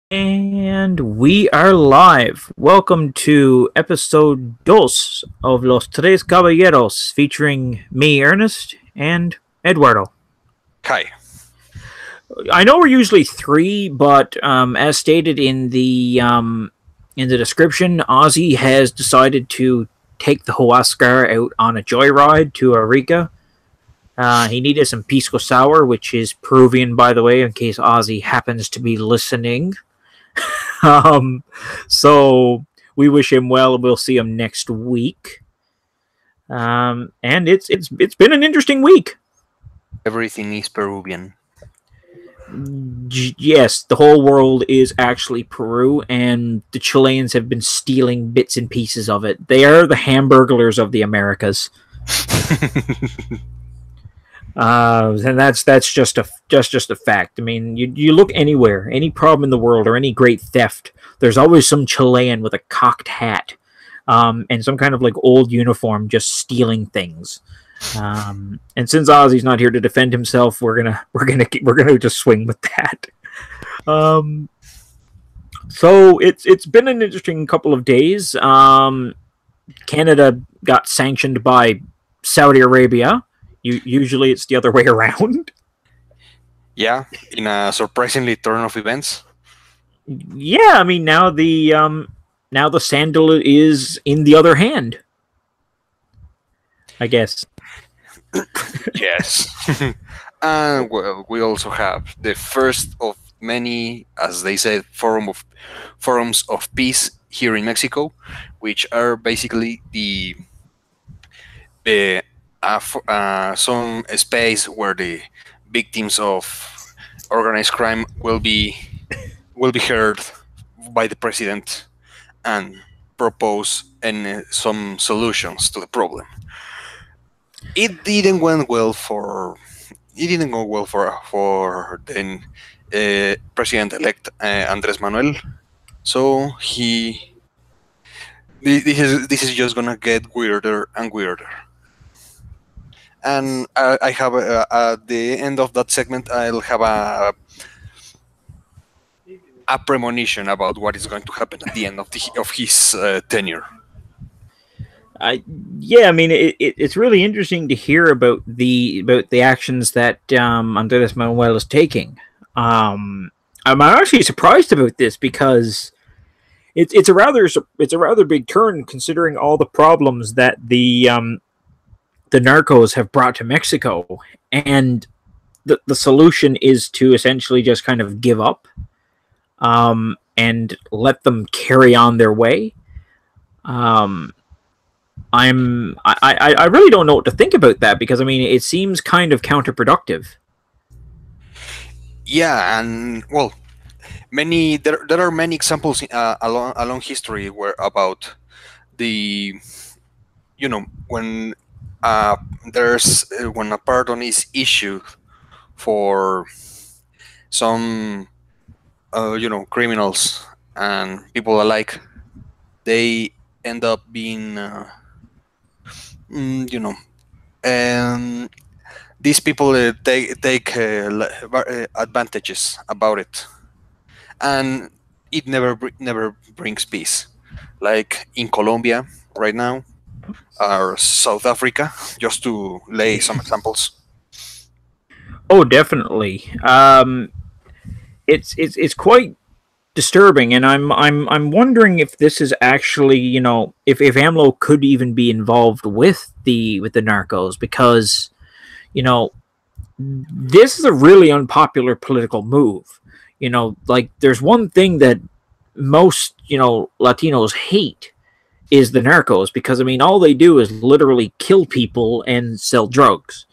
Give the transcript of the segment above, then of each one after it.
And we are live. Welcome to episode dos of Los Tres Caballeros, featuring me, Ernest, and Eduardo. Hi. I know we're usually three, but as stated in the description, Ozzy has decided to take the Huascar out on a joyride to Arica. He needed some pisco sour, which is Peruvian, by the way, in case Ozzy happens to be listening. Um, so we wish him well. We'll see him next week. And it's been an interesting week. Everything is Peruvian. Yes, the whole world is actually Peru, and the Chileans have been stealing bits and pieces of it. They are the Hamburglers of the Americas. And that's just a fact. I mean, you look anywhere, any problem in the world, or any great theft, there's always some Chilean with a cocked hat, and some kind of like old uniform just stealing things. And since Ozzy's not here to defend himself, we're gonna just swing with that. So it's been an interesting couple of days. Canada got sanctioned by Saudi Arabia. Usually it's the other way around. Yeah, in a surprisingly turn of events. Yeah, I mean now the sandal is in the other hand, I guess. Yes. And well, we also have the first of many, as they said, forums of peace here in Mexico, which are basically the some space where the victims of organized crime will be heard by the president and propose some solutions to the problem. It didn't went well for it didn't go well for then President-elect Andres Manuel. So this is just gonna get weirder and weirder. And I have at the end of that segment, I'll have a premonition about what is going to happen at the end of his tenure. Yeah, I mean it's really interesting to hear about the actions that Andres Manuel is taking. I'm actually surprised about this because it's a rather big turn considering all the problems that the narcos have brought to Mexico, and the solution is to essentially just kind of give up, and let them carry on their way. Um, I really don't know what to think about that because I mean it seems kind of counterproductive. Yeah, and well, there are many examples along history where about the when there's when a pardon is issued for some criminals and people alike, they end up being mm, you know and these people take advantages about it, and it never brings peace, like in Colombia right now, or South Africa, just to lay some examples. Oh, definitely. It's quite disturbing, and I'm wondering if this is actually if AMLO could even be involved with the narcos because you know this is a really unpopular political move. Like there's one thing that most Latinos hate is the narcos because I mean all they do is literally kill people and sell drugs.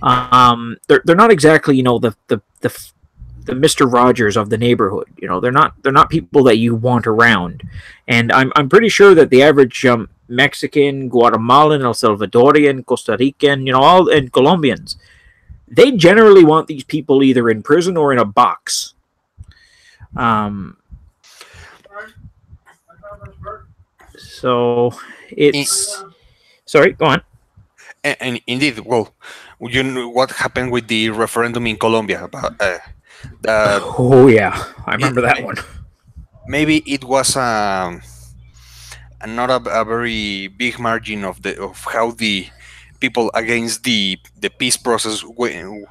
They're not exactly the Mister Rogers of the neighborhood. They're not people that you want around, and I'm pretty sure that the average Mexican, Guatemalan, El Salvadorian, Costa Rican, all and Colombians, they generally want these people either in prison or in a box. Um, so In, it's sorry, go on. and indeed, well, you know what happened with the referendum in Colombia about that Oh yeah, I it, remember that one. maybe it was not a very big margin of how the people against the peace process that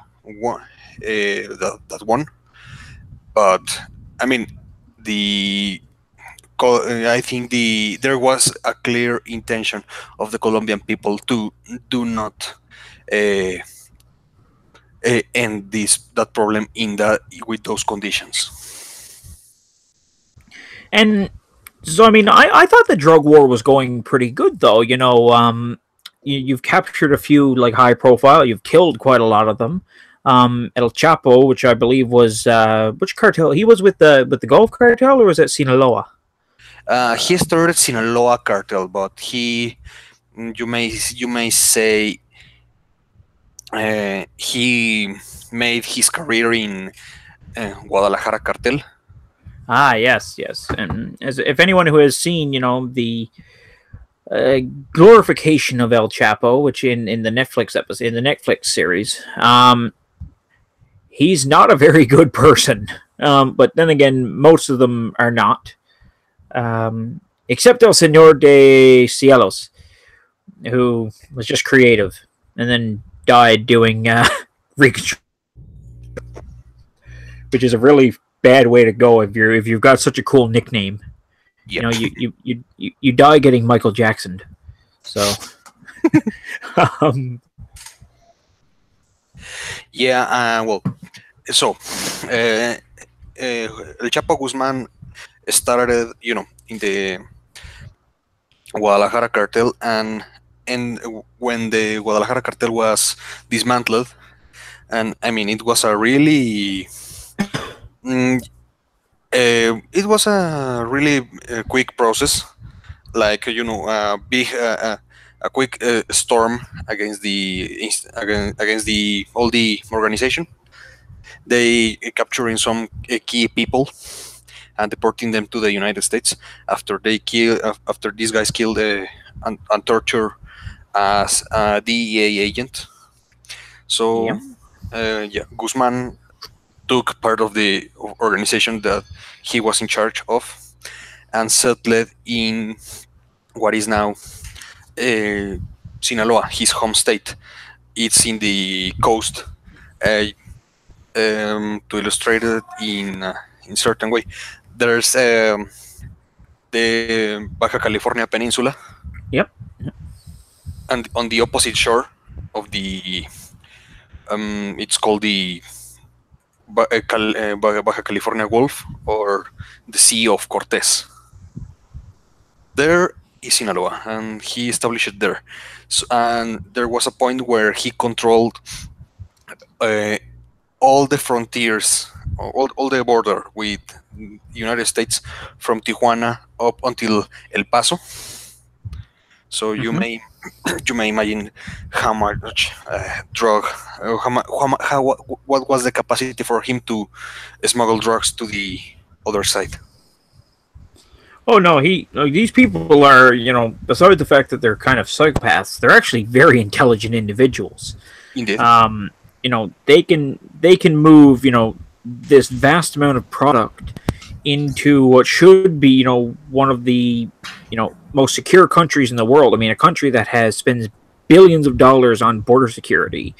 won. But I mean, the I think there was a clear intention of the Colombian people to do not uh, end this that problem in that with those conditions. And so, I mean, I thought the drug war was going pretty good, though. You've captured a few like high profile. You've killed quite a lot of them. El Chapo, which I believe was which cartel? He was with the Gulf cartel, or was that Sinaloa? He started Sinaloa cartel, but you may say he made his career in Guadalajara cartel. Ah, yes, yes. And as if anyone who has seen, the glorification of El Chapo, which in the Netflix episode, in the Netflix series, he's not a very good person. But then again, most of them are not. Except El Señor de Cielos, who was just creative and then died doing Reconstruction, which is a really bad way to go if you've got such a cool nickname. Yep. You die getting Michael Jackson. So, Yeah. Well, so El Chapo Guzman started, in the Guadalajara cartel, and when the Guadalajara cartel was dismantled, and I mean it was a really it was a really quick process, like a big a quick storm against against the all the organization. They capturing some key people and deporting them to the United States after these guys killed and torture as a DEA agent. So yeah, Guzman took part of the organization that he was in charge of and settled in what is now Sinaloa, his home state. It's in the coast. To illustrate it in certain way, there's the Baja California Peninsula. Yep. And on the opposite shore of the it's called the Baja California Gulf, or the Sea of Cortez. There is Sinaloa, and he established it there. So, and there was a point where he controlled all the frontiers, all the border with the United States, from Tijuana up until El Paso. So you may imagine how much drug, what was the capacity for him to smuggle drugs to the other side. Oh no, these people are, besides the fact that they're kind of psychopaths, they're actually very intelligent individuals. Indeed. They can move, this vast amount of product into what should be, one of the, most secure countries in the world. I mean, a country that spends billions of dollars on border security,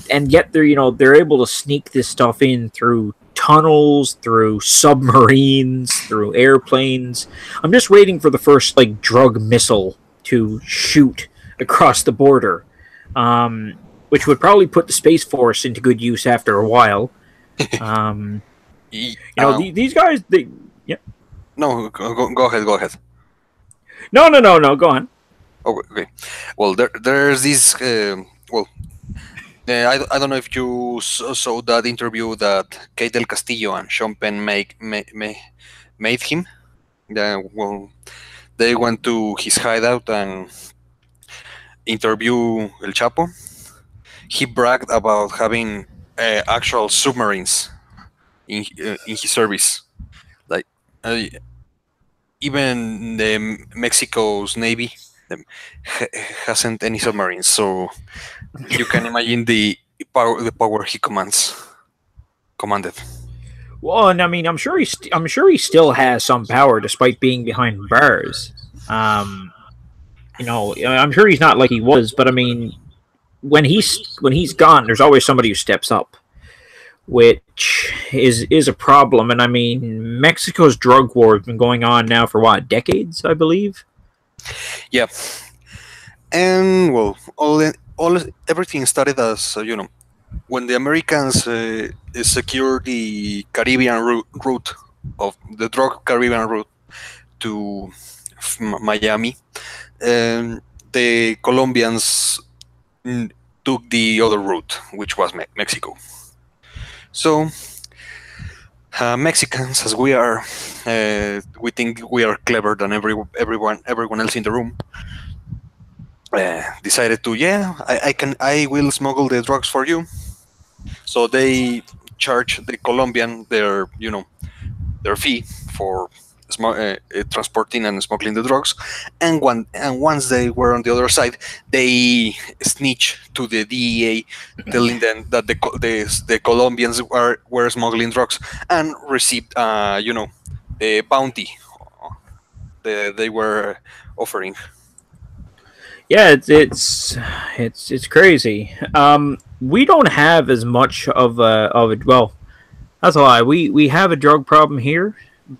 and yet they're able to sneak this stuff in through tunnels, through submarines, through airplanes. I'm just waiting for the first like drug missile to shoot across the border, which would probably put the Space Force into good use after a while. These guys, No, go ahead. No, go on. Okay. Well, there's this. I don't know if you saw that interview that Kate del Castillo and Sean Penn made him. Well, they went to his hideout and interview El Chapo. He bragged about having actual submarines in his service, like even the Mexico's Navy hasn't any submarines, so you can imagine the power he commanded. Well, and I mean, I'm sure he still has some power despite being behind bars. Um, I'm sure he's not like he was, but I mean, when he's gone, there's always somebody who steps up, which is a problem. And I mean, Mexico's drug war has been going on now for what, decades, I believe. Yeah, and well, all everything started as when the Americans secured the Caribbean route of the drug Caribbean route to Miami, and the Colombians took the other route, which was Mexico. So Mexicans, as we are, we think we are clever than everyone else in the room. Decided to, yeah, I will smuggle the drugs for you. So they charge the Colombian their fee for transporting and smuggling the drugs, and once they were on the other side, they snitch to the DEA, telling them that the Colombians were smuggling drugs and received the bounty they were offering. Yeah, it's crazy. We don't have as much of a well. That's a lie. We have a drug problem here,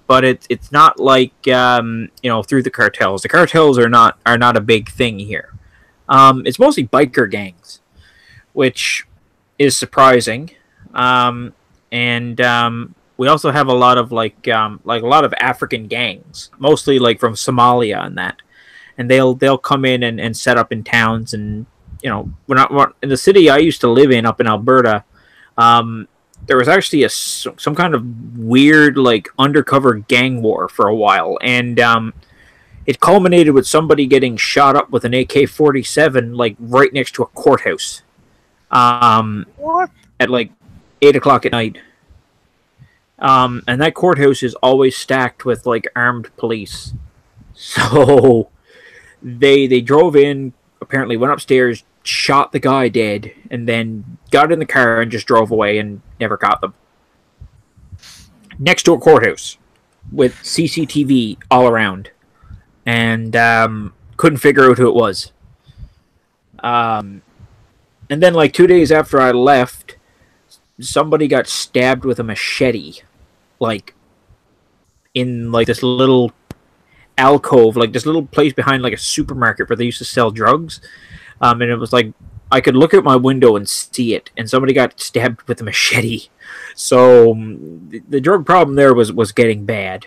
but it's not like through the cartels. The cartels are not a big thing here. It's mostly biker gangs, which is surprising. And we also have a lot of like a lot of African gangs, mostly like from Somalia and that, and they'll come in and set up in towns. And when in the city I used to live in up in Alberta, there was actually some kind of weird like undercover gang war for a while, and it culminated with somebody getting shot up with an AK-47 like right next to a courthouse, What? at like 8 o'clock at night. And that courthouse is always stacked with like armed police. So they drove in, apparently went upstairs, shot the guy dead, and then got in the car and just drove away and never got them. Next to a courthouse with CCTV all around, and couldn't figure out who it was. And then like 2 days after I left, somebody got stabbed with a machete, like in like this little alcove, like this little place behind like a supermarket where they used to sell drugs. And it was like I could look out my window and see it, and somebody got stabbed with a machete. So the drug problem there was getting bad.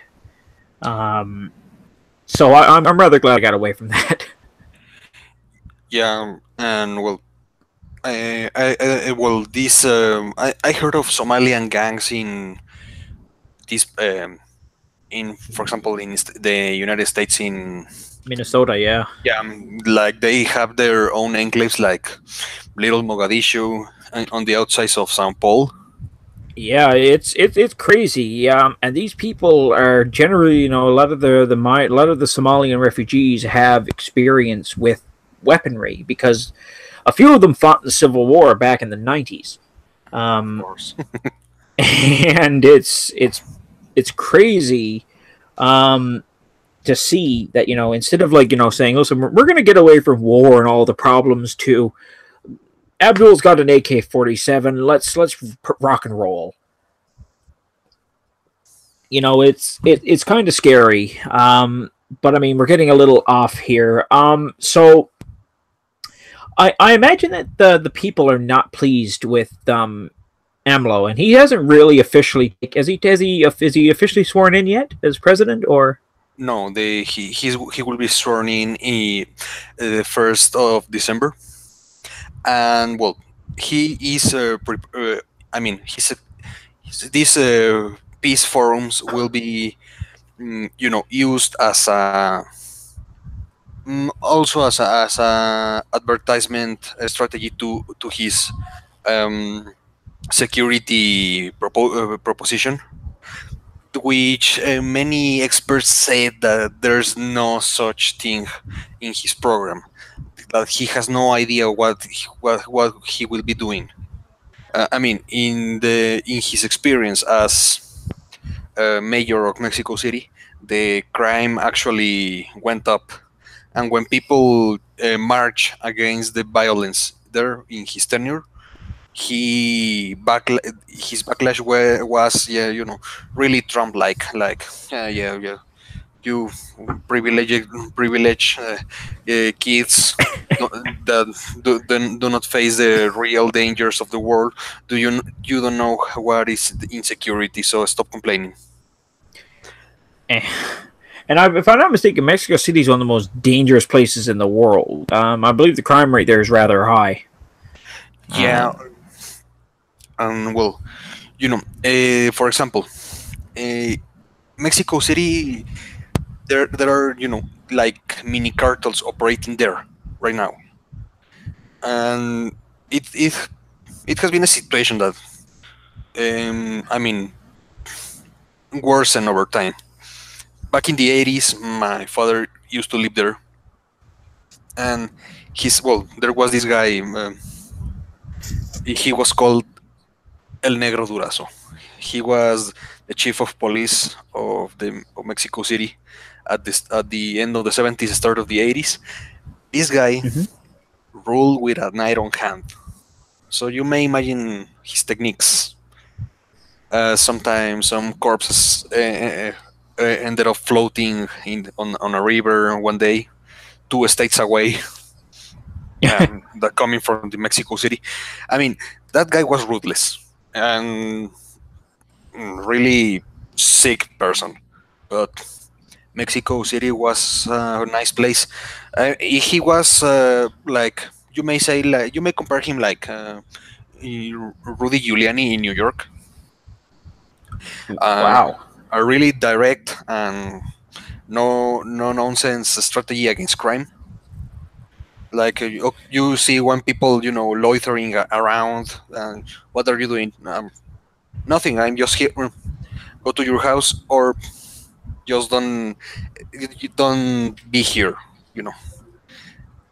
So I'm rather glad I got away from that. Yeah, and well, well, this I heard of Somalian gangs in this for example, in the United States, in Minnesota, yeah. yeah, like they have their own enclaves, like little Mogadishu on the outsides of St. Paul. Yeah, it's crazy. And these people are generally, a lot of a lot of the Somalian refugees have experience with weaponry because a few of them fought in the Civil War back in the 90s. Of course. And it's crazy to see that instead of like saying, listen, we're going to get away from war and all the problems too. Abdul's got an AK-47. Let's rock and roll. It's kind of scary. But I mean, we're getting a little off here. So I imagine that the people are not pleased with AMLO, and he hasn't really officially is he officially sworn in yet as president, or No, he will be sworn in the 1st of December, and well, he is. I mean, these peace forums will be, used as a also as a advertisement strategy to his security proposition, which many experts say that there's no such thing in his program, that he has no idea what he will be doing. I mean, in his experience as mayor of Mexico City, the crime actually went up. And when people march against the violence there in his tenure, his backlash was, yeah, really Trump like, yeah, yeah, you privileged kids no- that do not face the real dangers of the world. You don't know what is the insecurity, so stop complaining. Eh. And if I'm not mistaken, Mexico City is one of the most dangerous places in the world. I believe the crime rate there is rather high. Yeah, Um, well, for example, uh, Mexico City, there are, like mini cartels operating there right now, and it it it has been a situation that, I mean, worsened over time. Back in the 80s, my father used to live there, and there was this guy. He was called El Negro Durazo. He was the chief of police of Mexico City at the end of the 70s, start of the 80s. This guy mhm. ruled with an iron hand. So you may imagine his techniques. Sometimes some corpses ended up floating on a river one day, 2 states away, that coming from the Mexico City. I mean, that guy was ruthless and really sick person, but Mexico City was a nice place. He was, like, you may compare him like Rudy Giuliani in New York. Uh, Wow. a really direct and no nonsense strategy against crime. Like, you see when people, loitering around, and what are you doing? Nothing. I'm just here. Go to your house, or just don't be here. You know,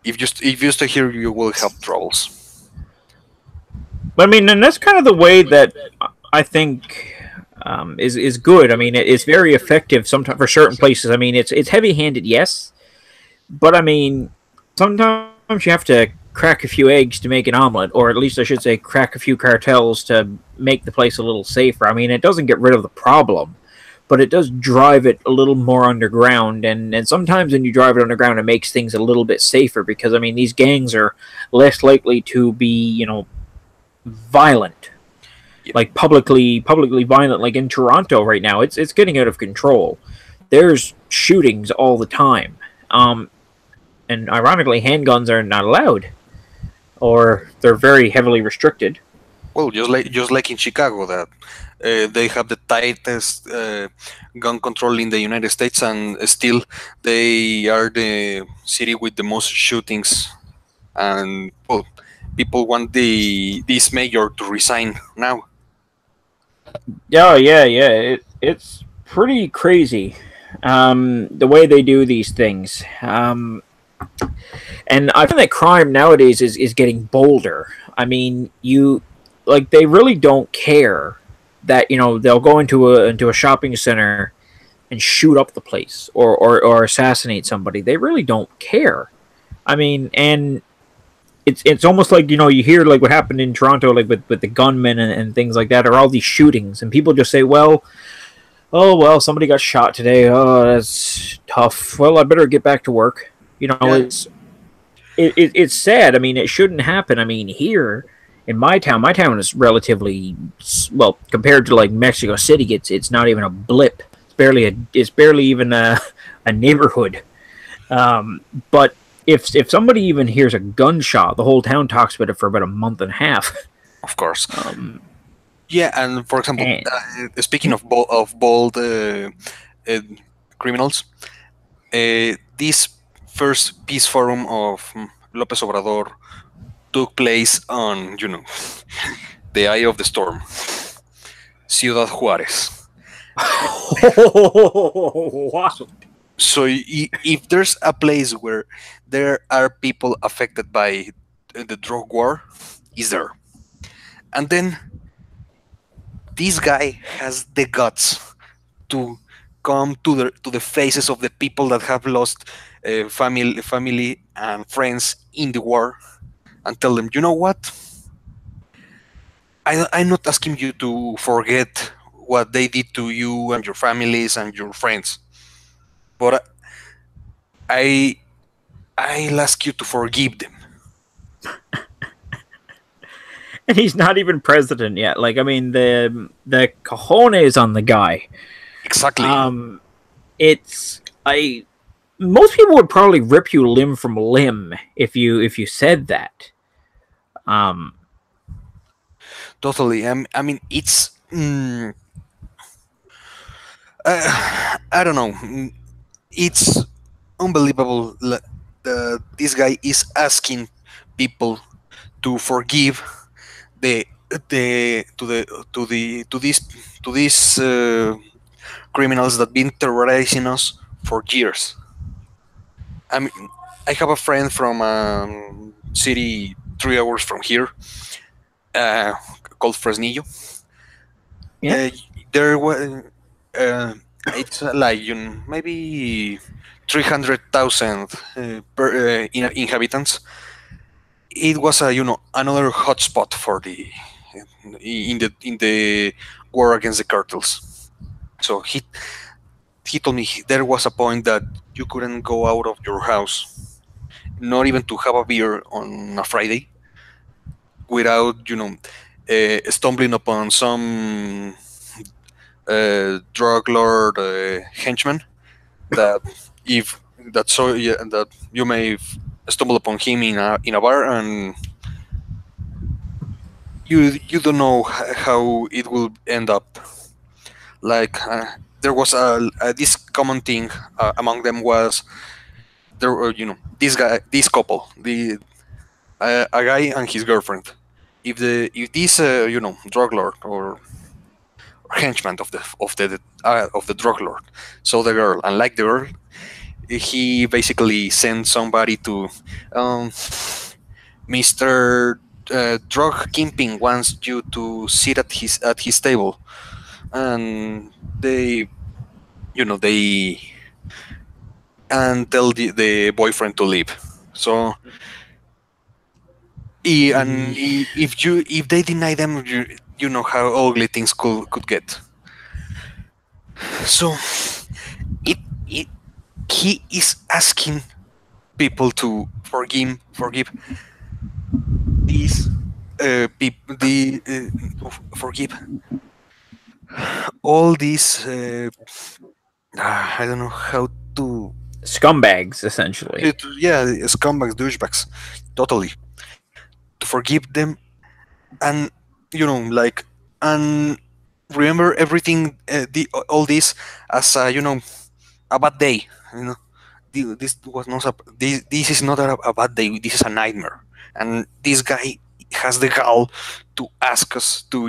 if you stay here, you will have troubles. But I mean, and that's kind of the way that I think is good. I mean, it's very effective sometimes for certain places. I mean, it's heavy handed, yes, but I mean, sometimes you have to crack a few eggs to make an omelet, or at least I should say, crack a few cartels to make the place a little safer. I mean, it doesn't get rid of the problem, but it does drive it a little more underground. And sometimes when you drive it underground, it makes things a little bit safer because I mean, these gangs are less likely to be, violent, Yeah. like publicly violent, like in Toronto right now. It's getting out of control. There's shootings all the time. And ironically, handguns are not allowed, or they're very heavily restricted. Well, just like in Chicago, that they have the tightest gun control in the United States, and still they are the city with the most shootings. And, well, people want the this mayor to resign now. Yeah, yeah, yeah. It's pretty crazy, the way they do these things. And I find that crime nowadays is getting bolder. I mean, they really don't care that they'll go into a shopping center and shoot up the place, or assassinate somebody. They really don't care. I mean, and it's almost like you hear like what happened in Toronto, like with the gunmen and things like that, or all these shootings, and people just say, well, oh well, somebody got shot today. Oh, that's tough. Well, I better get back to work. Yeah. It's sad. I mean, it shouldn't happen. I mean, here in my town is relatively, well, compared to like Mexico City. It's not even a blip. It's barely even a neighborhood. But if somebody even hears a gunshot, the whole town talks about it for about a month and a half. Of course. Um, Yeah, and for example, and, speaking of bold uh, criminals, this first peace forum of López Obrador took place on, the eye of the storm, Ciudad Juárez. wow. So if there's a place where there are people affected by the drug war, is there. And then this guy has the guts to come to the faces of the people that have lost family and friends in the war, and tell them, you know what? I'm not asking you to forget what they did to you and your families and your friends, but I I'll ask you to forgive them. And he's not even president yet. Like, I mean, the cojones on the guy. Exactly. Um, it's I. Most people would probably rip you limb from limb if you said that. Um, Totally. I mean, it's. I don't know. It's unbelievable that this guy is asking people to forgive to these criminals that been terrorizing us for years. I mean, I have a friend from city 3 hours from here, uh, called Fresnillo. yeah, Uh, there was it's like, maybe 300,000 inhabitants. It was a, another hotspot for the in the war against the cartels. So he told me there was a point that you couldn't go out of your house, not even to have a beer on a Friday, without stumbling upon some drug lord henchman that if that so yeah, that you may stumble upon him in a bar, and you don't know how it will end up. Like, there was this common thing among them was there were, this couple, the a guy and his girlfriend. If this drug lord or henchman of the drug lord saw the girl and liked the girl, he basically sent somebody to, um, Mr. Drug Kingpin wants you to sit at his table, and they and tell the boyfriend to leave. So, if they deny them, you know how ugly things could get. So, it it he is asking people to forgive these people, to forgive all these, I don't know how to, scumbags essentially. yeah, scumbags, douchebags, totally, to forgive them, and like, and remember everything, all this as a bad day. This was not this is not a bad day. This is a nightmare, and this guy has the gall to ask us to,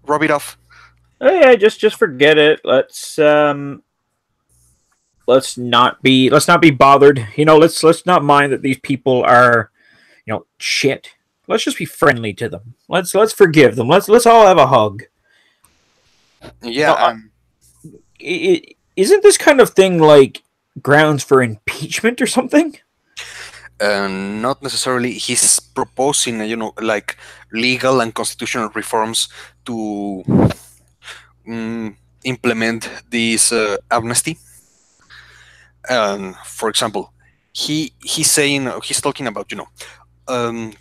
rub it off. Oh yeah, just forget it. Let's not be bothered. Let's not mind that these people are, shit. Let's just be friendly to them. Let's forgive them. Let's all have a hug. You know, Yeah, isn't this kind of thing like grounds for impeachment or something? not necessarily. He's proposing, like, legal and constitutional reforms to, implement this amnesty. For example, he's talking about,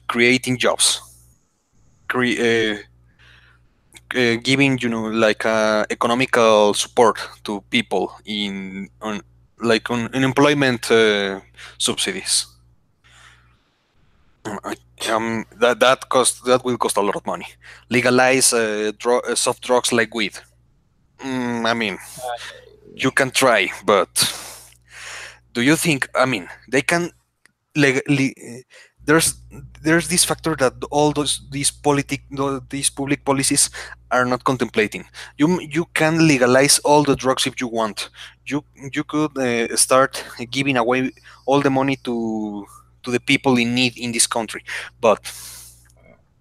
creating jobs, cre- giving, like, economical support to people on unemployment subsidies. That will cost a lot of money. Legalize soft drugs like weed. I mean, you can try, but do you think? I mean, they can legally. There's there's this factor that all these public policies are not contemplating. You can legalize all the drugs if you want. You could start giving away all the money to the people in need in this country, but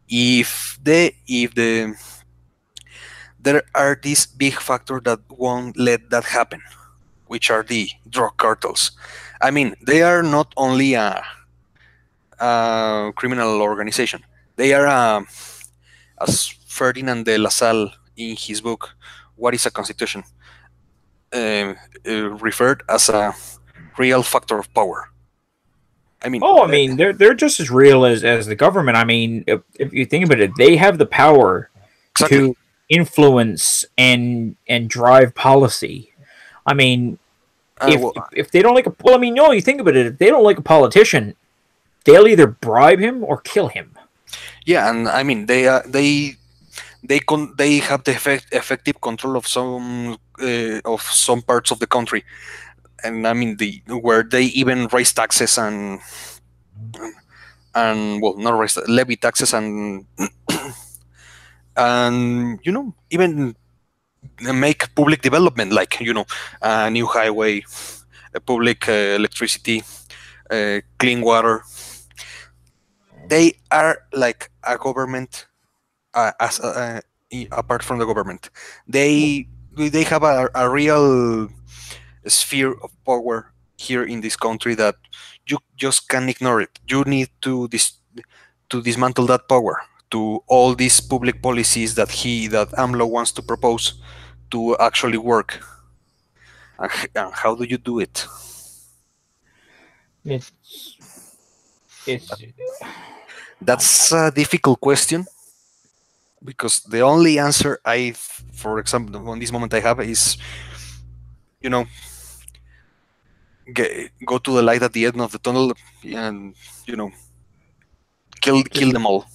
if the there are these big factors that won't let that happen, which are the drug cartels. I mean, they are not only a criminal organization; they are, as Ferdinand de La Salle in his book "What Is a Constitution" referred as a real factor of power. I mean, Oh, I mean, they're just as real as the government. I mean, if you think about it, they have the power exactly. to influence and drive policy. I mean, Well, if they don't like a, well, I mean, no, you think about it. If they don't like a politician, they'll either bribe him or kill him. yeah, and I mean, they have the effective control of some parts of the country, and I mean where they even raise taxes and well, not raise, levy taxes and even make public development, like a new highway, a public electricity, clean water. They are like a government, as apart from the government. They have a real sphere of power here in this country that you just can't ignore it. You need to dismantle that power to all these public policies that AMLO wants to propose to actually work. And how do you do it? It's it's That's a difficult question, because the only answer for example, on this moment I have is, you know, go to the light at the end of the tunnel and kill them all.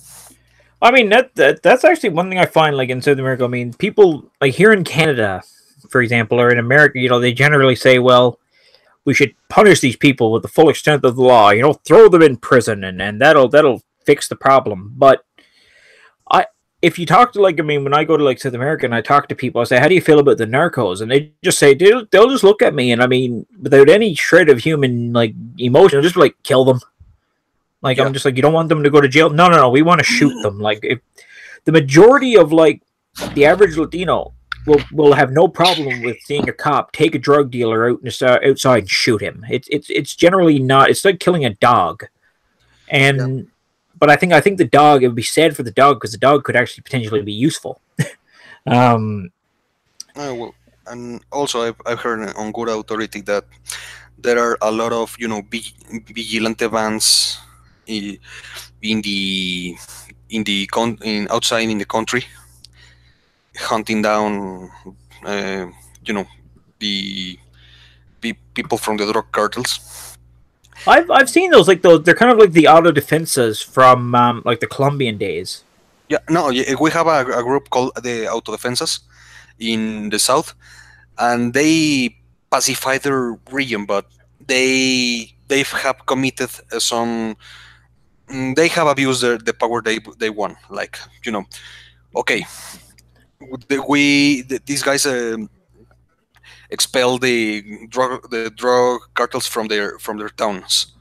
I mean that's actually one thing I find like in South America. I mean, people like here in Canada, for example, or in America, they generally say, well, we should punish these people with the full extent of the law. Throw them in prison, and that'll fix the problem. But if you talk to I mean, when I go to South America and I talk to people, I say, how do you feel about the narcos? And they just say they'll just look at me, and I mean, without any shred of human emotion, they'll just be like, kill them. Like, Yeah. I'm just like, you don't want them to go to jail? No, we want to shoot them. Like, if the majority of the average Latino will have no problem with seeing a cop take a drug dealer outside and shoot him. It's generally not. It's like killing a dog, Yeah. and but I think the dog, it would be sad for the dog because the dog could actually potentially be useful. um, Well, and also I've heard on good authority that there are a lot of vigilante vans in outside in the country, hunting down uh, you know the people from the drug cartels. I've seen those those. They're kind of like the auto defensas from the Colombian days. Yeah, no, we have a group called the Autodefensas in the south, and they pacify their region, but they have committed some. They have abused the power they won. Like, okay, these guys expel the drug cartels from their towns,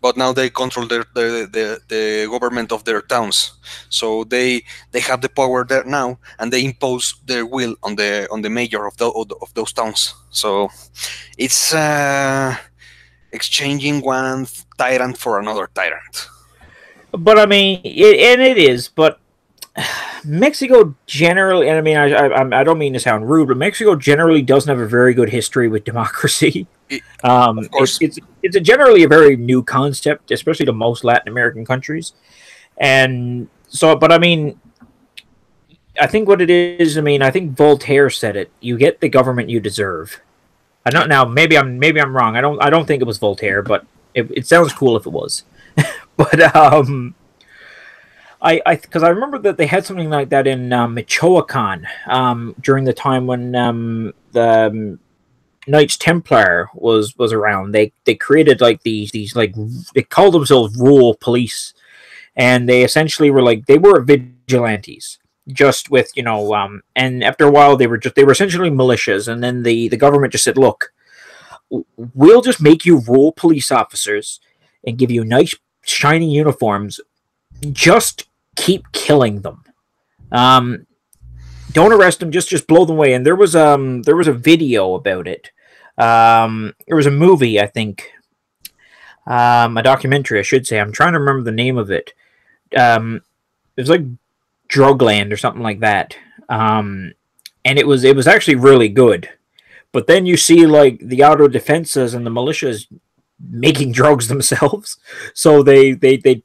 but now they control the government of their towns. So they have the power there now, and they impose their will on the mayor of those towns. So it's exchanging one tyrant for another tyrant. But I mean, it is. But Mexico generally, and I mean, I don't mean to sound rude, but Mexico generally doesn't have a very good history with democracy. Of course. It's generally a very new concept, especially to most Latin American countries. And so, but I mean, I think what it is, I mean, I think Voltaire said it: "You get the government you deserve." I don't now. Maybe I'm wrong. I don't think it was Voltaire, but it sounds cool if it was. But because I remember that they had something like that in Michoacan during the time when the Knights Templar was around. They created these they called themselves rural police, and they essentially were vigilantes, just with and after a while they were essentially militias, and then the government just said, look, we'll just make you rural police officers and give you nice shiny uniforms, just keep killing them. don't arrest them, just blow them away. And there was a video about it. There was a movie, I think, a documentary, I should say. I'm trying to remember the name of it. It was like Drugland or something like that. And it was actually really good. But then you see like the auto defenses and the militias making drugs themselves, so they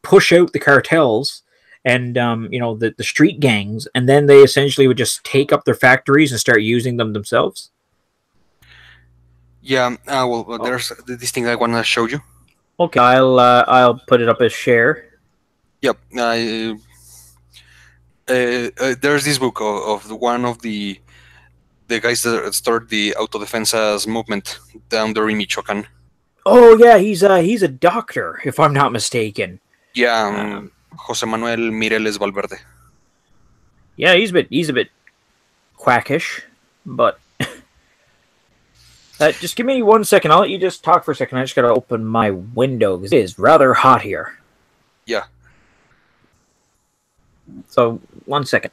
push out the cartels and the street gangs, and then they essentially would just take up their factories and start using them themselves. Yeah. Well, there's this thing I want to show you. Okay, I'll put it up as share. Yep. There's this book of one of the guys that started the autodefensas movement down there in Michoacan. Oh yeah, he's a doctor, if I'm not mistaken. Yeah, Jose Manuel Mireles Valverde. Yeah, he's a bit quackish, but just give me 1 second. I'll let you just talk for a second. I just gotta open my window because it is rather hot here. Yeah. So 1 second.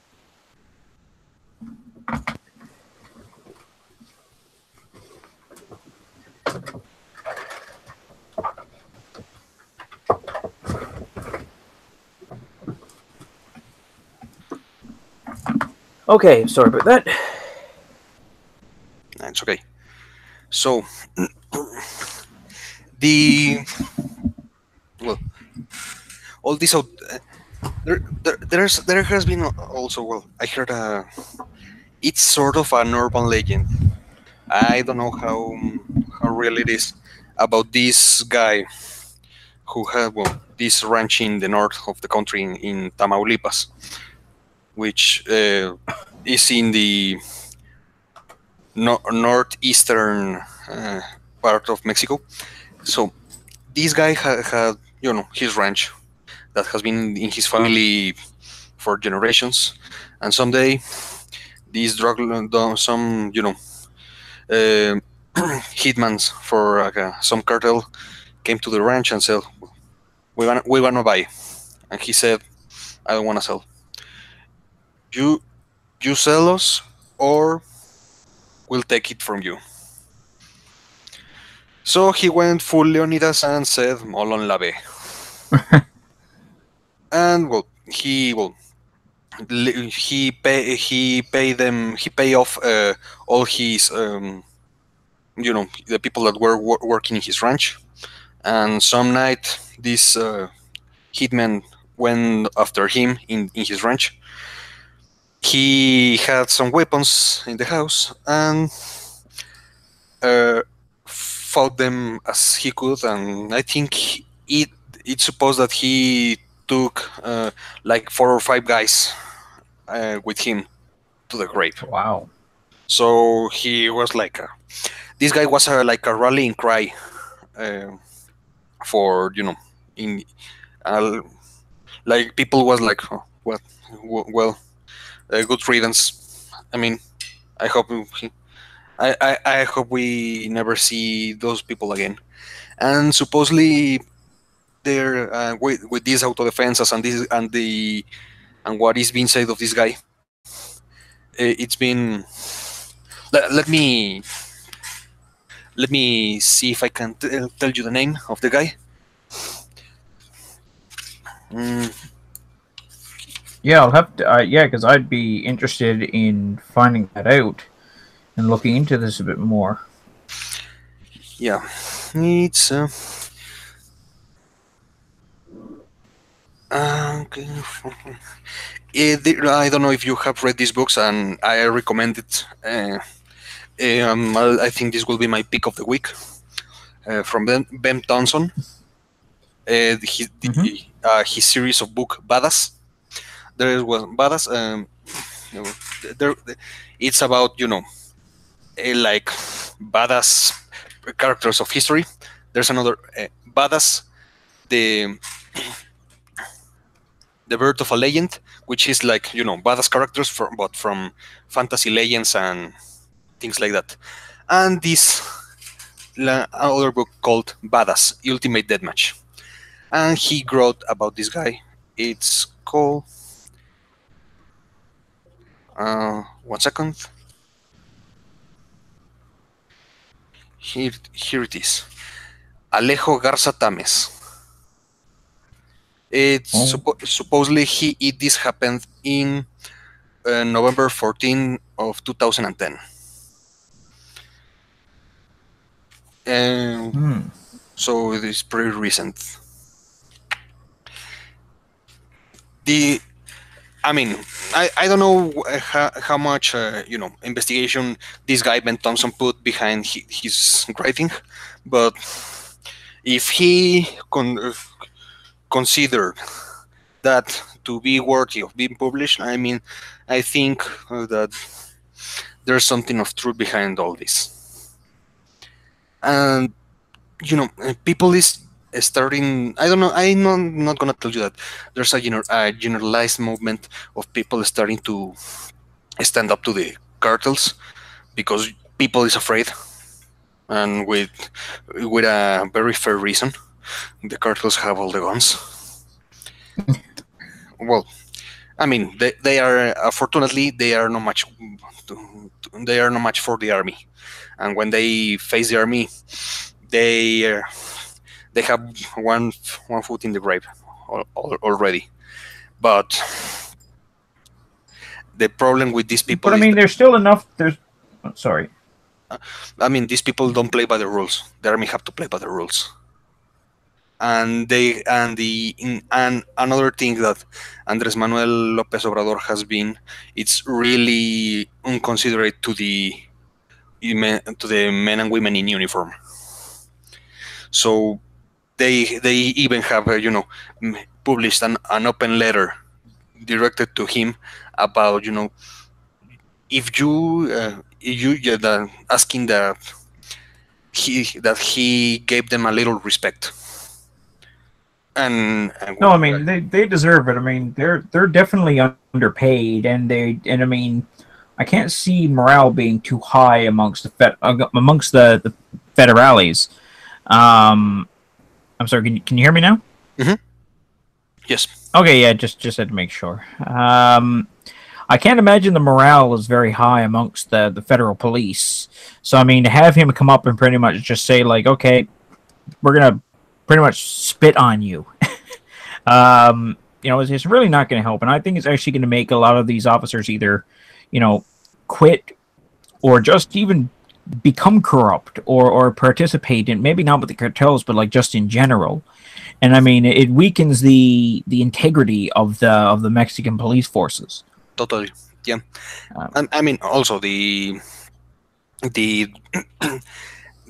Okay, sorry about that. It's okay. So the well, all this out there has been also, well, I heard it's sort of an urban legend. I don't know how real it is, about this guy who had, well, this ranch in the north of the country in Tamaulipas, which is in the northeastern part of Mexico. So this guy had his ranch that has been in his family for generations, and someday these some hitmans for some cartel came to the ranch and said, we want to buy. And he said, I don't want to sell. You sell us, or we'll take it from you. So he went full Leonidas and said, Molon la ve. And he pay off all his the people that were working in his ranch. And some night this hitman went after him in his ranch. He had some weapons in the house and fought them as he could, and I think it's supposed that he took like 4 or 5 guys with him to the grave. Wow. So he was like this guy was like a rallying cry for in like people was like, oh, what, well, good riddance. I mean, I hope I hope we never see those people again. And supposedly there with these auto defenses and this and what is being said of this guy, it's been let me see if I can tell you the name of the guy. Yeah, I'll have to. Yeah, because I'd be interested in finding that out and looking into this a bit more. Yeah, it's I don't know if you have read these books, and I recommend it. I think this will be my pick of the week from Ben Thompson. His series of book Badass. There was Badass. It's about like badass characters of history. There's another Badass, the birth of a legend, which is like badass characters from fantasy legends and things like that. And this other book called Badass Ultimate Deathmatch, and he wrote about this guy. It's called One second. Here it is. Alejo Garza Tames. It's supposedly this happened in November 14 of 2010. So it is pretty recent. I mean, I don't know how much investigation this guy Ben Thompson put behind his writing, but if he considered that to be worthy of being published, I mean, I think that there's something of truth behind all this. And people is starting. I don't know. I'm not gonna tell you that there's a generalized movement of people starting to stand up to the cartels because people is afraid, and with a very fair reason. The cartels have all the guns. Well, I mean, they are fortunately they are not much. They are not much for the army, and when they face the army, they have one foot in the grave already. But the problem with these people. But I mean, there's still enough. Sorry. I mean, these people don't play by the rules. The army have to play by the rules. And another thing that Andrés Manuel López Obrador has been, it's really inconsiderate to the men and women in uniform. So they even have published an open letter directed to him about if you asking that he gave them a little respect. And no, I mean they deserve it. I mean they're definitely underpaid, and I mean I can't see morale being too high amongst the federales. I'm sorry. Can you hear me now? Mm-hmm. Yes. Okay. Yeah. Just had to make sure. I can't imagine the morale is very high amongst the federal police. So I mean, to have him come up and pretty much just say like, okay, we're gonna pretty much spit on you. It's really not going to help, and I think it's actually going to make a lot of these officers either, quit or just even become corrupt or participate in, maybe not with the cartels, but like just in general. And I mean, it weakens the integrity of the Mexican police forces. Totally, yeah. And I mean, also the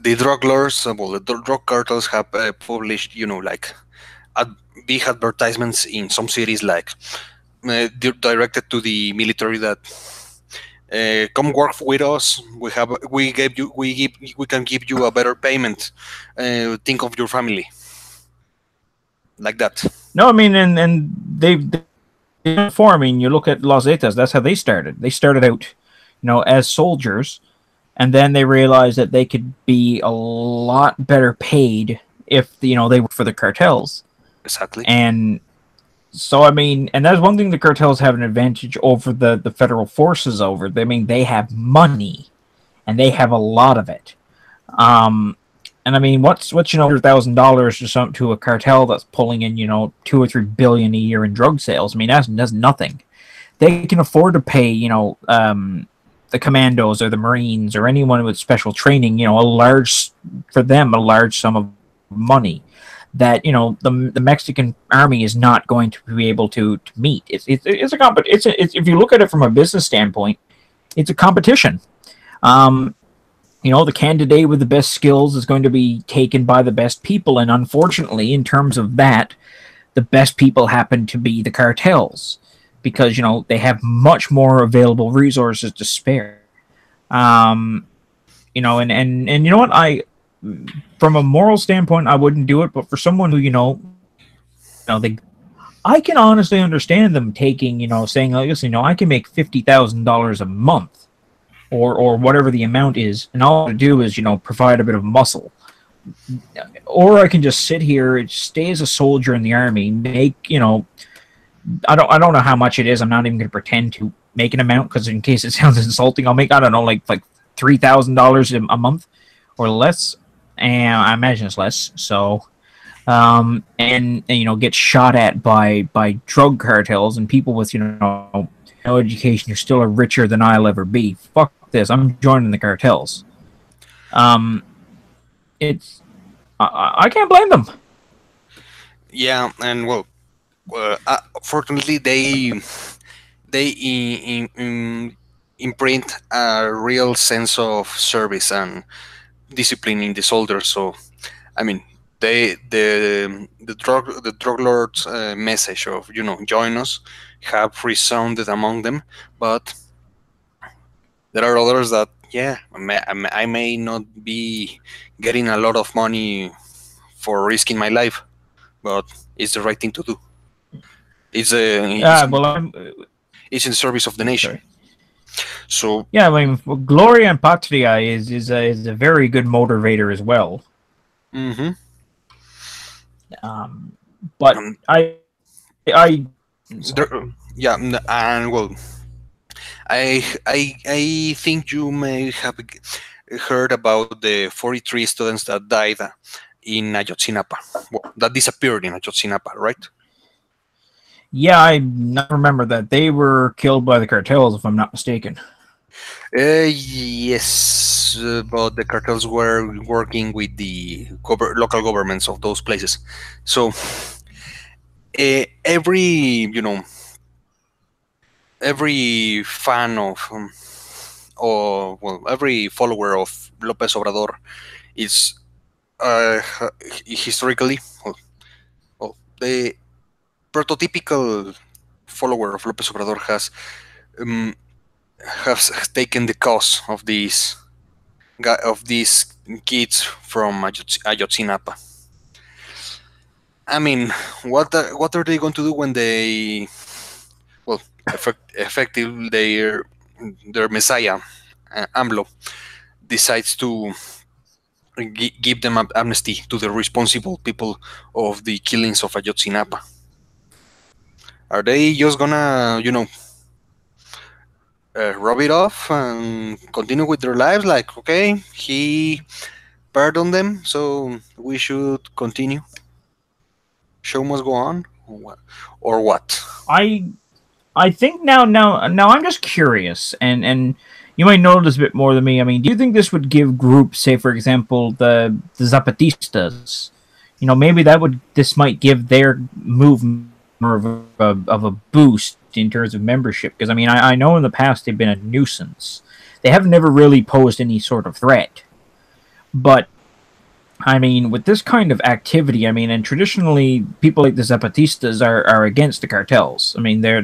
drug lords, the drug cartels have published, big advertisements in some cities, like directed to the military that come work with us. We can give you a better payment. Think of your family, like that. No, I mean, and they've before. I mean, you look at Los Zetas. That's how they started. They started out, as soldiers. And then they realized that they could be a lot better paid if they worked for the cartels. Exactly. And so I mean, and that's one thing the cartels have an advantage over the federal forces over. I mean, they have money, and they have a lot of it. And I mean, what's $100,000 or something to a cartel that's pulling in $2 or $3 billion a year in drug sales? I mean, that's nothing. They can afford to pay the commandos or the Marines or anyone with special training, a large sum of money that the Mexican army is not going to be able to meet. It's if you look at it from a business standpoint, it's a competition. The candidate with the best skills is going to be taken by the best people, and unfortunately, in terms of that, the best people happen to be the cartels. Because they have much more available resources to spare, and you know what, from a moral standpoint I wouldn't do it, but for someone who I can honestly understand them taking saying, listen, I can make $50,000 a month or whatever the amount is, and all I do is provide a bit of muscle, or I can just sit here and stay as a soldier in the army, make I don't know how much it is. I'm not even going to pretend to make an amount because in case it sounds insulting, I'll make, I don't know, like $3,000 a month or less, and I imagine it's less. So, and you know, get shot at by drug cartels and people with, you know, no education. You're still richer than I'll ever be. Fuck this. I'm joining the cartels. Um, it's I can't blame them. Yeah, and well, fortunately, they imprint a real sense of service and discipline in the soldiers. So, I mean, the drug lords' message of, you know, join us have resounded among them, but there are others that, yeah, I may not be getting a lot of money for risking my life, but it's the right thing to do. It's Well, I'm it's in service of the nation. sorry. So Yeah, I mean, Gloria and Patria is a very good motivator as well. mhm. But Um, I there, yeah, and well, I think you may have heard about the 43 students that died in Ayotzinapa, well, that disappeared in Ayotzinapa, right? yeah, I not remember that they were killed by the cartels, if I'm not mistaken. Yes, but the cartels were working with the local governments of those places. So every, you know, every fan of or well, every follower of Lopez Obrador is uh, historically, well, the prototypical follower of Lopez Obrador um, has taken the cause of these kids from Ayotzinapa. I mean, what are they going to do when they, well, effective their messiah, AMLO, decides to give them amnesty to the responsible people of the killings of Ayotzinapa? Are they just gonna, you know, rub it off and continue with their lives? Like, okay, he pardoned them, so we should continue. Show must go on, or what? I I think now I'm just curious, and you might know this a bit more than me. I mean, do you think this would give groups, say for example, the Zapatistas, you know, maybe this might give their movement more of a boost in terms of membership? Because I mean, I know in the past they've been a nuisance. They have never really posed any sort of threat, but I mean, with this kind of activity, I mean, and traditionally people like the Zapatistas are against the cartels. I mean, they're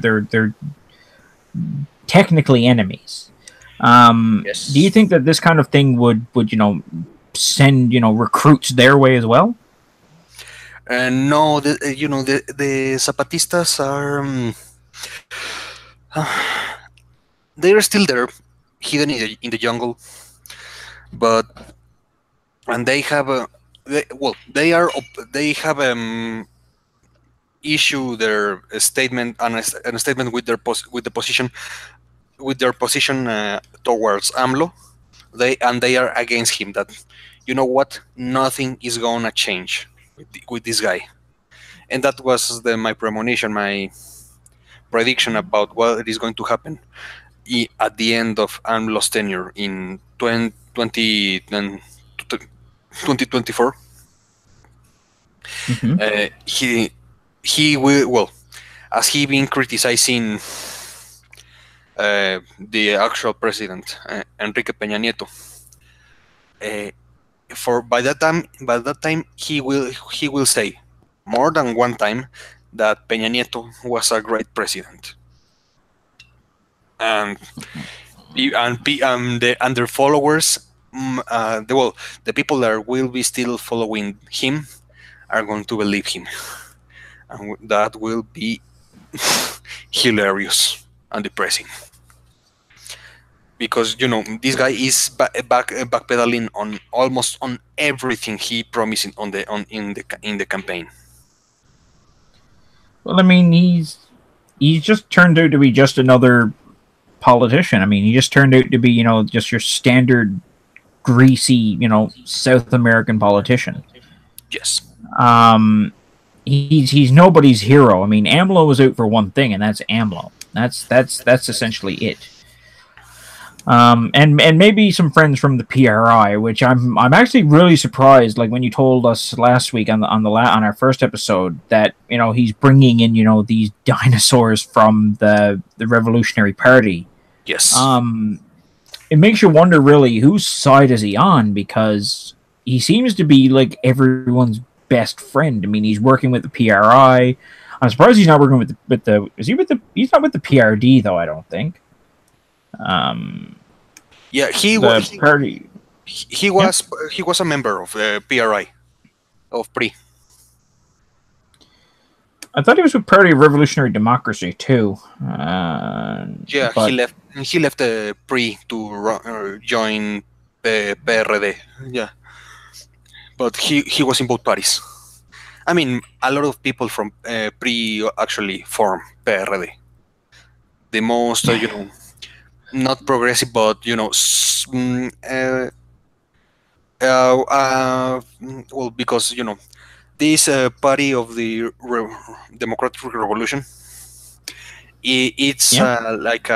technically enemies. Do you Yes. think that this kind of thing would you know send you know recruits their way as well? No, you know, the Zapatistas are they're still there, hidden in the jungle, but and they have a well, they have issue their statement and a statement with with the position with their position towards AMLO. They are against him. That, you know what, nothing is gonna change with this guy, and that was my premonition, my prediction about what is going to happen at the end of AMLO's tenure in 2024. Mm-hmm. He will, well, as he been criticizing the actual president, Enrique Peña Nieto. Uh, for by that time he will say more than one time that Peña Nieto was a great president, and and their followers, the people that will be still following him are going to believe him, and that will be hilarious and depressing. Because, you know, this guy is backpedaling on almost on everything he promised on the on in the campaign. Well, I mean, he's just turned out to be just another politician. I mean, he just turned out to be, just your standard greasy, South American politician. Yes. He's nobody's hero. I mean, AMLO was out for one thing, and that's AMLO. That's essentially it. And maybe some friends from the PRI, which I'm actually really surprised. Like when you told us last week on our first episode that he's bringing in these dinosaurs from the Revolutionary Party. Yes. It makes you wonder really whose side is he on, because he seems to be like everyone's best friend. I mean, he's working with the PRI. I'm surprised he's not working with the. Is he with the? He's not with the PRD though. I don't think. Yeah, he was a member of the PRI of PRI. I thought he was with Party of Revolutionary Democracy too. Yeah, but he left the PRI to join the PRD. Yeah, but he was in both parties. I mean, a lot of people from PRI actually form PRD. The most, not progressive, but well, because this party of the Democratic Revolution, it's like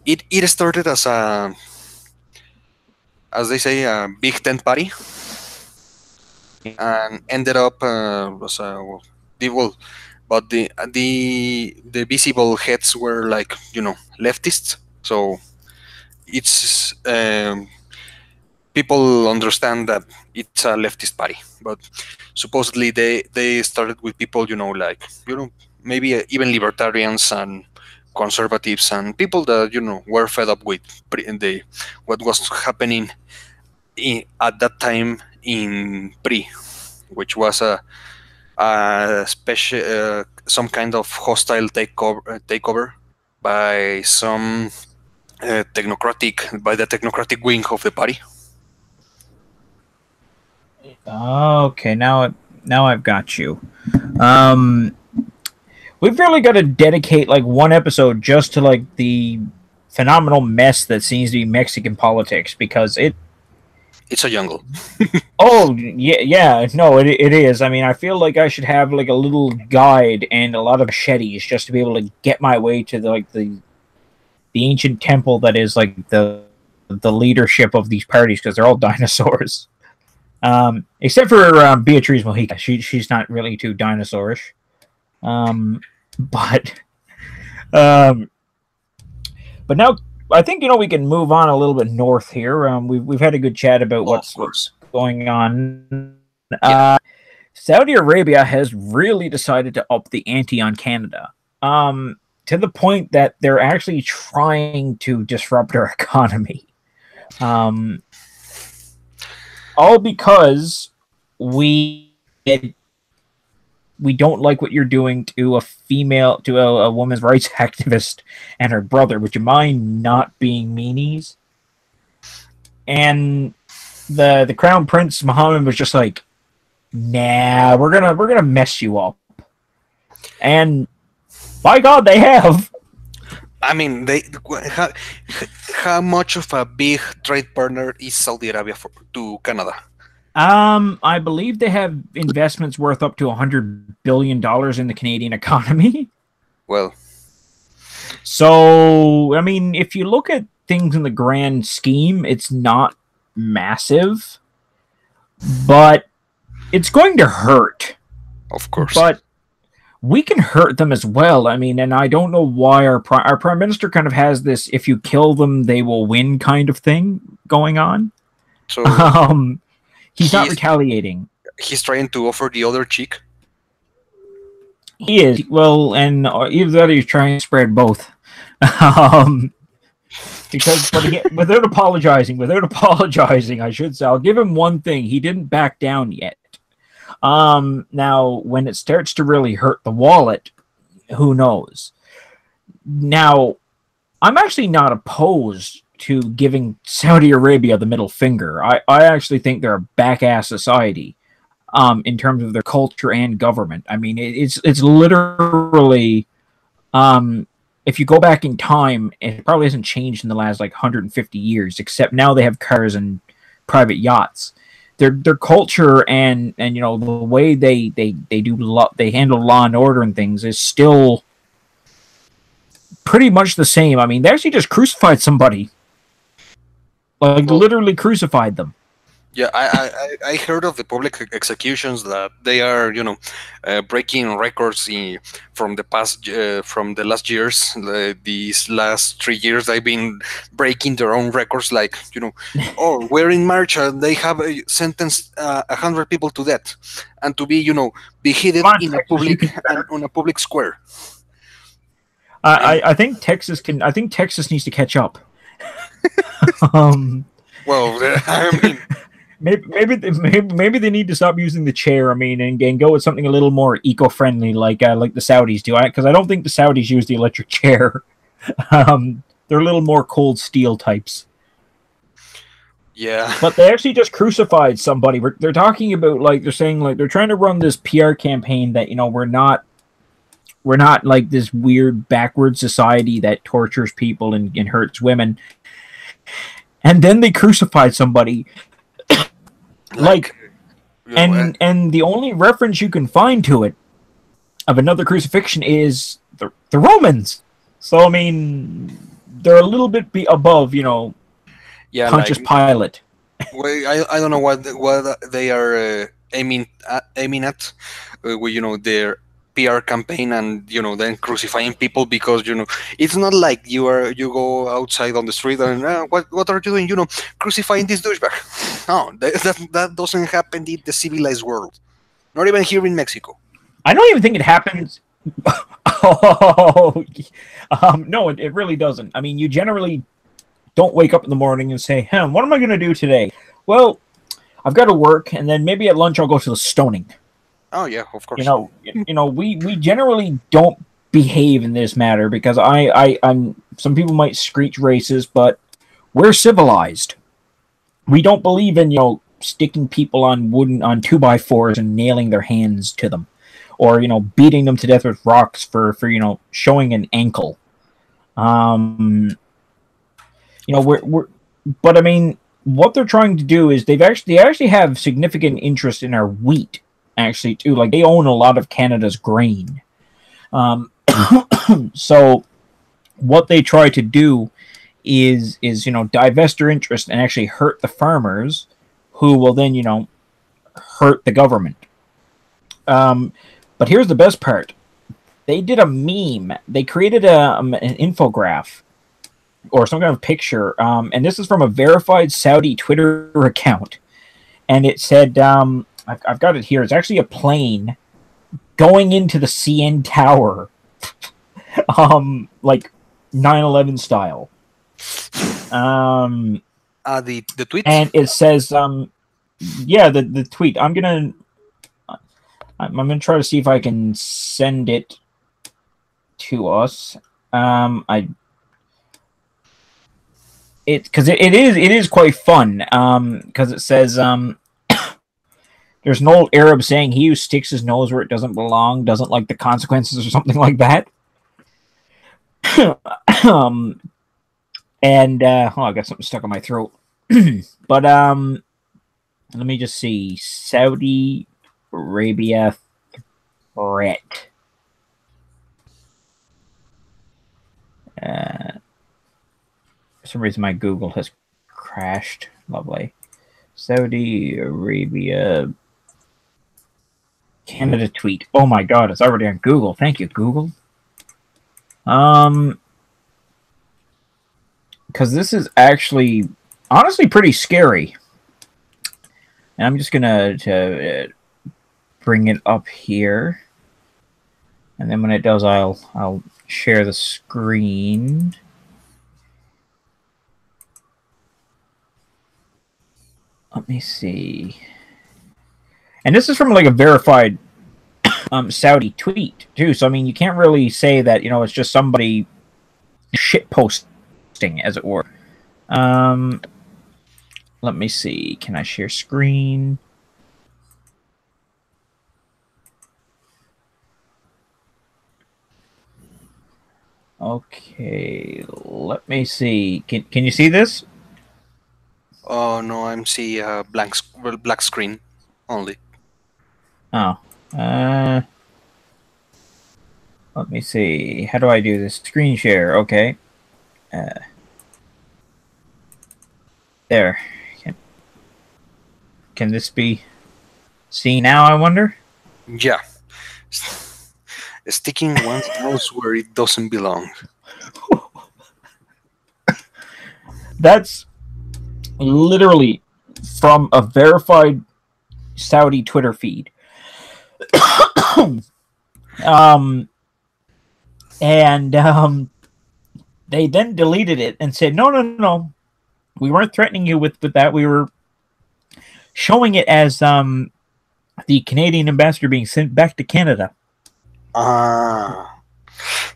it started as they say, a Big Tent party, and ended up as but the visible heads were like leftists, so it's people understand that it's a leftist party, but supposedly they started with people maybe even libertarians and conservatives and people that were fed up with what was happening at that time in PRI, which was a special some kind of hostile takeover by some the technocratic wing of the party. Okay, now I've got you. We've really got to dedicate like one episode just to like the phenomenal mess that seems to be Mexican politics, because it's a jungle. Oh yeah, no, it is. I mean, I feel like I should have like a little guide and a lot of machetes just to be able to get my way to the ancient temple that is like the leadership of these parties, because they're all dinosaurs. Except for Beatriz Mojica, she's not really too dinosaurish. But now I think we can move on a little bit north here. We've had a good chat about what's going on. Saudi Arabia has really decided to up the ante on Canada, to the point that they're actually trying to disrupt our economy. All because we don't like what you're doing to a woman's rights activist and her brother. Would you mind not being meanies? And the Crown Prince Mohammed was just like, nah, we're gonna mess you up. And by God, they have. I mean, how much of a big trade partner is Saudi Arabia to Canada? I believe they have investments worth up to $100 billion in the Canadian economy. Well, so I mean, if you look at things in the grand scheme, it's not massive, but it's going to hurt. Of course. But we can hurt them as well. I mean, and I don't know why our prime minister kind of has this "if you kill them, they will win" kind of thing going on. So he's not retaliating. He's trying to offer the other cheek. He is. Well, and either that or he's trying to spread both. Because, but again, without apologizing, I should say, I'll give him one thing: he didn't back down yet. Now, when it starts to really hurt the wallet, who knows? Now, I'm actually not opposed to giving Saudi Arabia the middle finger. I actually think they're a back-ass society, in terms of their culture and government. I mean, it's literally, if you go back in time, it probably hasn't changed in the last like 150 years, except now they have cars and private yachts. Their culture and you know the way they handle law and order and things is still pretty much the same. I mean, they actually just crucified somebody, like Well, literally crucified them. yeah, I heard of the public executions that they are, breaking records from the past, from the last years. These last 3 years, they've been breaking their own records. Like, oh, we're in March, and they have sentenced 100 people to death, and to be, beheaded Come on, in a Texas, you public can do and better. on a public square. And I think Texas can. I think Texas needs to catch up. um, well, I mean, maybe they need to stop using the chair. I mean, and go with something a little more eco-friendly, like the Saudis do. Because I don't think the Saudis use the electric chair. They're a little more cold steel types. yeah, But they actually just crucified somebody. They're talking about like they're saying like they're trying to run this PR campaign that we're not like this weird backward society that tortures people and hurts women. And then they crucified somebody. Like and the only reference you can find to it of another crucifixion is the Romans. So I mean, they're a little bit above, yeah, Pontius like, Pilate. well, I don't know what they are aiming at with their PR campaign, and then crucifying people, because it's not like you go outside on the street and what are you doing, crucifying this douchebag. No, that doesn't happen in the civilized world, not even here in Mexico. I don't even think it happens. Oh, no, it really doesn't. I mean, you generally don't wake up in the morning and say, what am I going to do today? Well, I've got to work, and then maybe at lunch I'll go to the stoning. Oh yeah, of course. We generally don't behave in this matter because I'm some people might screech racist, but we're civilized. We don't believe in sticking people on 2x4s and nailing their hands to them, or beating them to death with rocks for showing an ankle. But I mean, what they're trying to do is they actually have significant interest in our wheat, actually too. Like they own a lot of Canada's grain. So what they try to do is divest their interest and actually hurt the farmers, who will then hurt the government. But here's the best part: they did a meme. They created an infograph or some kind of picture, and this is from a verified Saudi Twitter account, and it said, I've got it here. It's actually a plane going into the CN Tower, like 9/11 style. The tweet, and it says, yeah, the tweet. I'm gonna try to see if I can send it to us. Because it is quite fun. Because it says, there's an old Arab saying, "He who sticks his nose where it doesn't belong doesn't like the consequences," or something like that. And I got something stuck in my throat. But let me just see. Saudi Arabia threat. For some reason, my Google has crashed. Lovely. Saudi Arabia Canada tweet. Oh my god, it's already on Google. Thank you, Google. Because this is actually honestly pretty scary. And I'm just gonna bring it up here, and then when it does, I'll share the screen. Let me see. And this is from like a verified Saudi tweet too. So I mean, you can't really say that it's just somebody shit posting, as it were. Let me see. Can I share screen? Okay, let me see. Can you see this? Oh no, I'm see black screen only. Oh, uh, let me see. How do I do this? Screen share. Okay. There. Can, can this be seen now, I wonder? Yeah, sticking one's nose where it doesn't belong. That's literally from a verified Saudi Twitter feed. um, and they then deleted it and said, no, no, no. We weren't threatening you with that. We were showing it as the Canadian ambassador being sent back to Canada. Ah,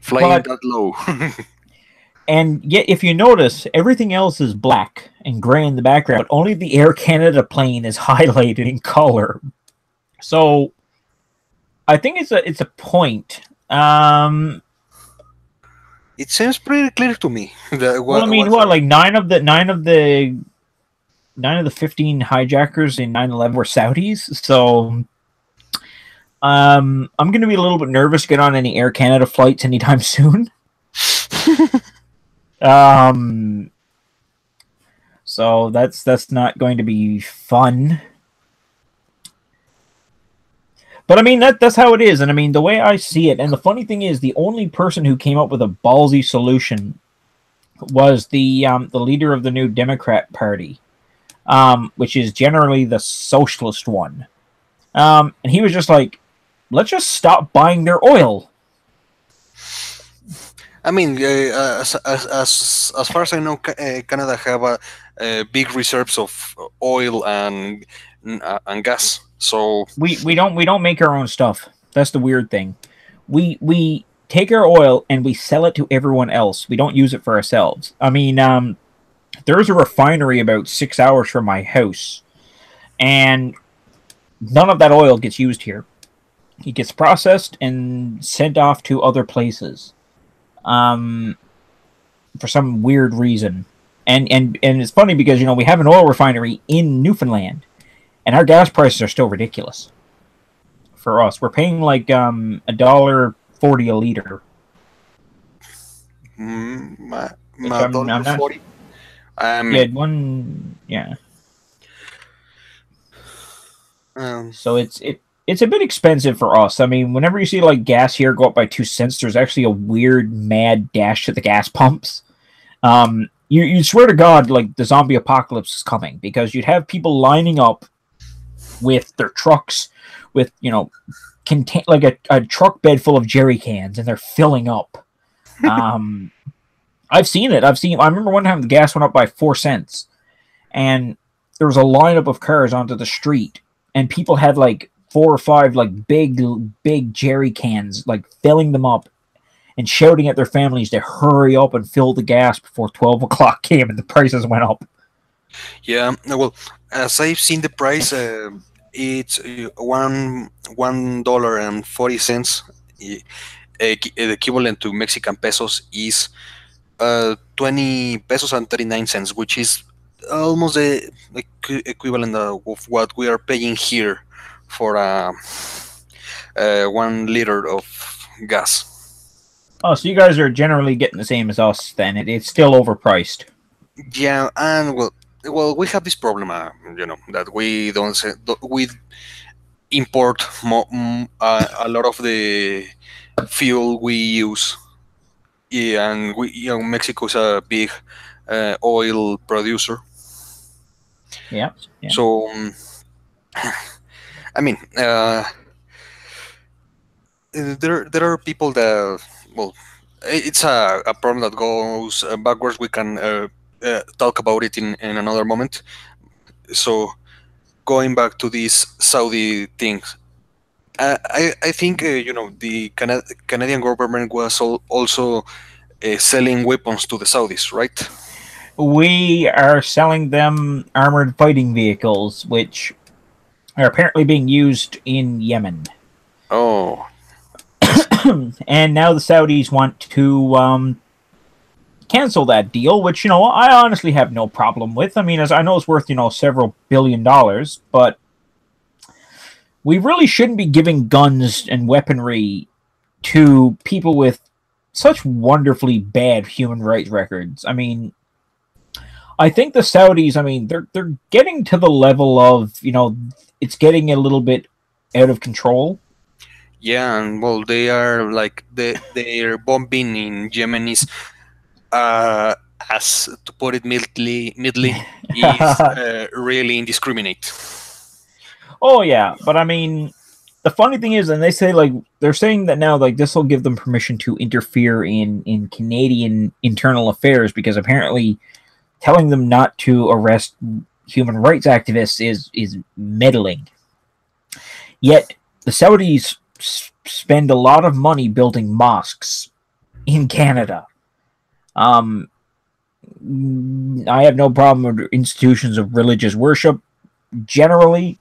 flying But that low. and yet, if you notice, everything else is black and gray in the background, but only the Air Canada plane is highlighted in color. So I think it's a point. It seems pretty clear to me. Well, I mean, what, like nine of the 15 hijackers in 9/11 were Saudis. So I'm going to be a little bit nervous to get on any Air Canada flights anytime soon. So that's not going to be fun. But I mean that's how it is, and I mean the way I see it. And the funny thing is, the only person who came up with a ballsy solution was the leader of the New Democrat Party, which is generally the socialist one. And he was just like, let's just stop buying their oil. I mean, as far as I know, Canada have big reserves of oil and gas. So We don't make our own stuff. That's the weird thing. We take our oil and we sell it to everyone else. We don't use it for ourselves. I mean, there's a refinery about 6 hours from my house, and none of that oil gets used here. It gets processed and sent off to other places, for some weird reason. And it's funny because we have an oil refinery in Newfoundland, and our gas prices are still ridiculous. For us, we're paying like $1.40 a liter. $1.40. Yeah. So it's a bit expensive for us. I mean, whenever you see like gas here go up by 2 cents, there's actually a weird mad dash to the gas pumps. You swear to God, like the zombie apocalypse is coming, because you'd have people lining up with their trucks with like a truck bed full of jerry cans, and they're filling up. I've seen it. I remember one time the gas went up by 4 cents, and there was a lineup of cars onto the street, and people had like 4 or 5 like big jerry cans, like filling them up and shouting at their families to hurry up and fill the gas before 12 o'clock came and the prices went up. Yeah, well, as I've seen the price, it's $1.40. The equivalent to Mexican pesos is 20 pesos and 39 cents, which is almost the equivalent of what we are paying here for 1 liter of gas. Oh, so you guys are generally getting the same as us then. It's still overpriced. Yeah, and well, we have this problem, that we import a lot of the fuel we use. Yeah, and Mexico is a big oil producer. Yeah. So, I mean, there are people that, well, it's a problem that goes backwards. We can talk about it in another moment. So, going back to this Saudi thing, I think the Canadian government was also selling weapons to the Saudis, right? We are selling them armored fighting vehicles, which are apparently being used in Yemen. Oh, And now the Saudis want to cancel that deal, which, I honestly have no problem with. I mean, as I know it's worth, several $billions, but we really shouldn't be giving guns and weaponry to people with such wonderfully bad human rights records. I mean, I think the Saudis, I mean, they're getting to the level of, it's getting a little bit out of control. Yeah, and well, they are like they're bombing in Yemen is, as to put it mildly, is really indiscriminate. Oh yeah, but I mean, the funny thing is, and they say like they're saying that now like this will give them permission to interfere in Canadian internal affairs because apparently telling them not to arrest human rights activists is meddling. Yet the Saudis spend a lot of money building mosques in Canada. I have no problem with institutions of religious worship generally,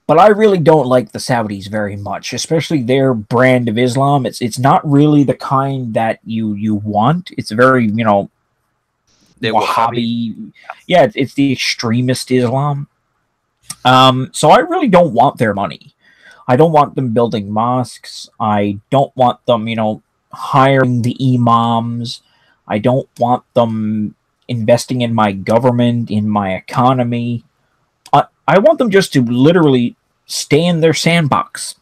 but I really don't like the Saudis very much, especially their brand of Islam. It's not really the kind that you want. It's very, the Wahhabi. Yeah, it's the extremist Islam. So I really don't want their money. I don't want them building mosques. I don't want them, hiring the imams. I don't want them investing in my government, in my economy. I want them just to literally stay in their sandbox.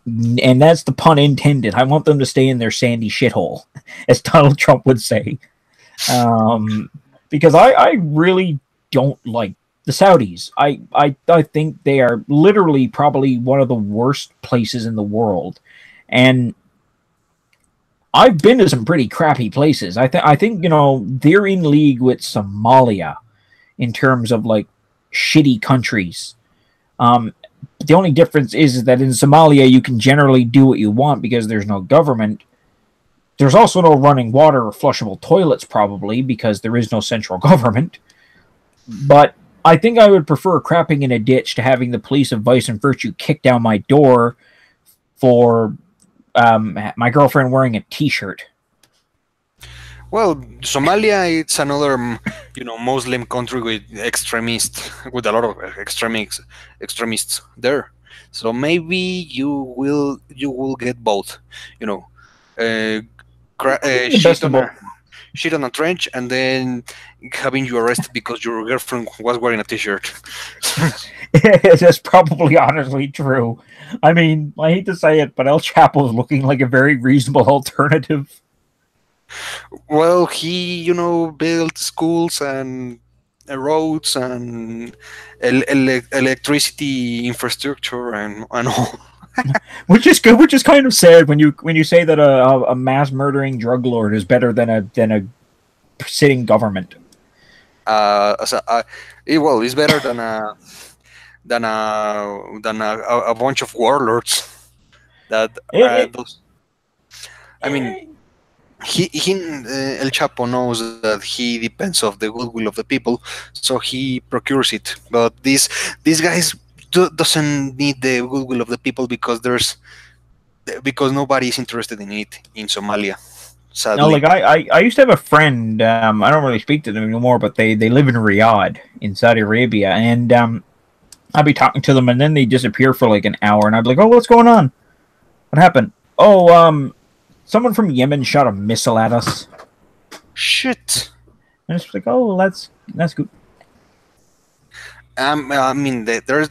And that's the pun intended. I want them to stay in their sandy shithole, as Donald Trump would say. Because I really don't like the Saudis. I think they are literally probably one of the worst places in the world. And I've been to some pretty crappy places. I think they're in league with Somalia in terms of like shitty countries. The only difference is that in Somalia you can generally do what you want because there's no government. There's also no running water or flushable toilets probably because there is no central government. But I think I would prefer crapping in a ditch to having the police of vice and virtue kick down my door for my girlfriend wearing a t-shirt. Well, Somalia, it's another, Muslim country with with a lot of extremists there. So maybe you will get both, uh, shit on a trench and then having you arrested because your girlfriend was wearing a t-shirt. That's probably honestly true. I mean, I hate to say it, but El Chapo is looking like a very reasonable alternative. Well, he, built schools and roads and electricity infrastructure and all. Which is good. Which is kind of sad when you say that a mass murdering drug lord is better than a sitting government. Well, it's better than a bunch of warlords. I mean, El Chapo knows that he depends on the goodwill of the people, so he procures it. But these guys doesn't need the goodwill of the people because nobody is interested in it in Somalia. Sadly. No, like I used to have a friend. I don't really speak to them anymore, but they live in Riyadh in Saudi Arabia, and I'd be talking to them, and then they disappear for like an hour, and I'd be like, "Oh, what's going on? What happened? Oh, someone from Yemen shot a missile at us." Shit. And it's like, "Oh, that's good." I mean, there's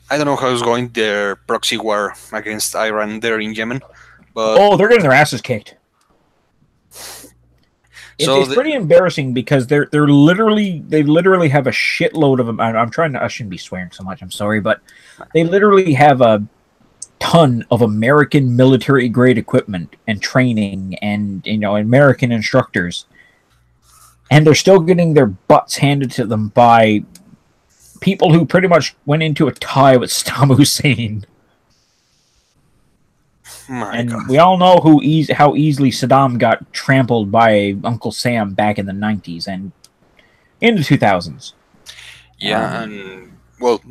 I don't know how it's going their proxy war against Iran there in Yemen, but they're getting their asses kicked. It's pretty embarrassing because they literally have a shitload of them. I shouldn't be swearing so much. I'm sorry, but they literally have a ton of American military grade equipment and training and American instructors, and they're still getting their butts handed to them by people who pretty much went into a tie with Saddam Hussein. And God. We all know how easily Saddam got trampled by Uncle Sam back in the 90s and in the 2000s. Yeah, and well,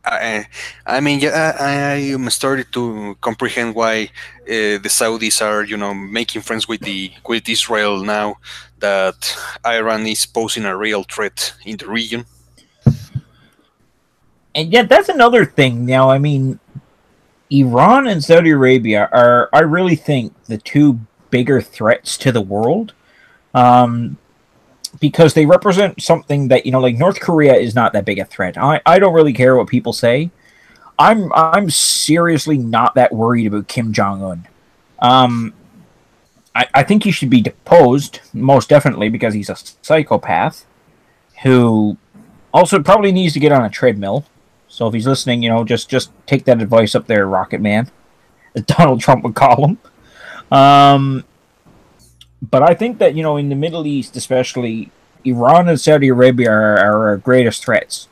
I mean, yeah, I am starting to comprehend why the Saudis are, making friends with Israel now that Iran is posing a real threat in the region. And yet, that's another thing. Now, I mean, Iran and Saudi Arabia are, I really think, the two bigger threats to the world. Um, because they represent something that, like North Korea is not that big a threat. I don't really care what people say. I'm seriously not that worried about Kim Jong Un. I think he should be deposed, most definitely, because he's a psychopath who also probably needs to get on a treadmill. So if he's listening, just take that advice up there, Rocket Man, as Donald Trump would call him. But I think that, in the Middle East, especially, Iran and Saudi Arabia are our greatest threats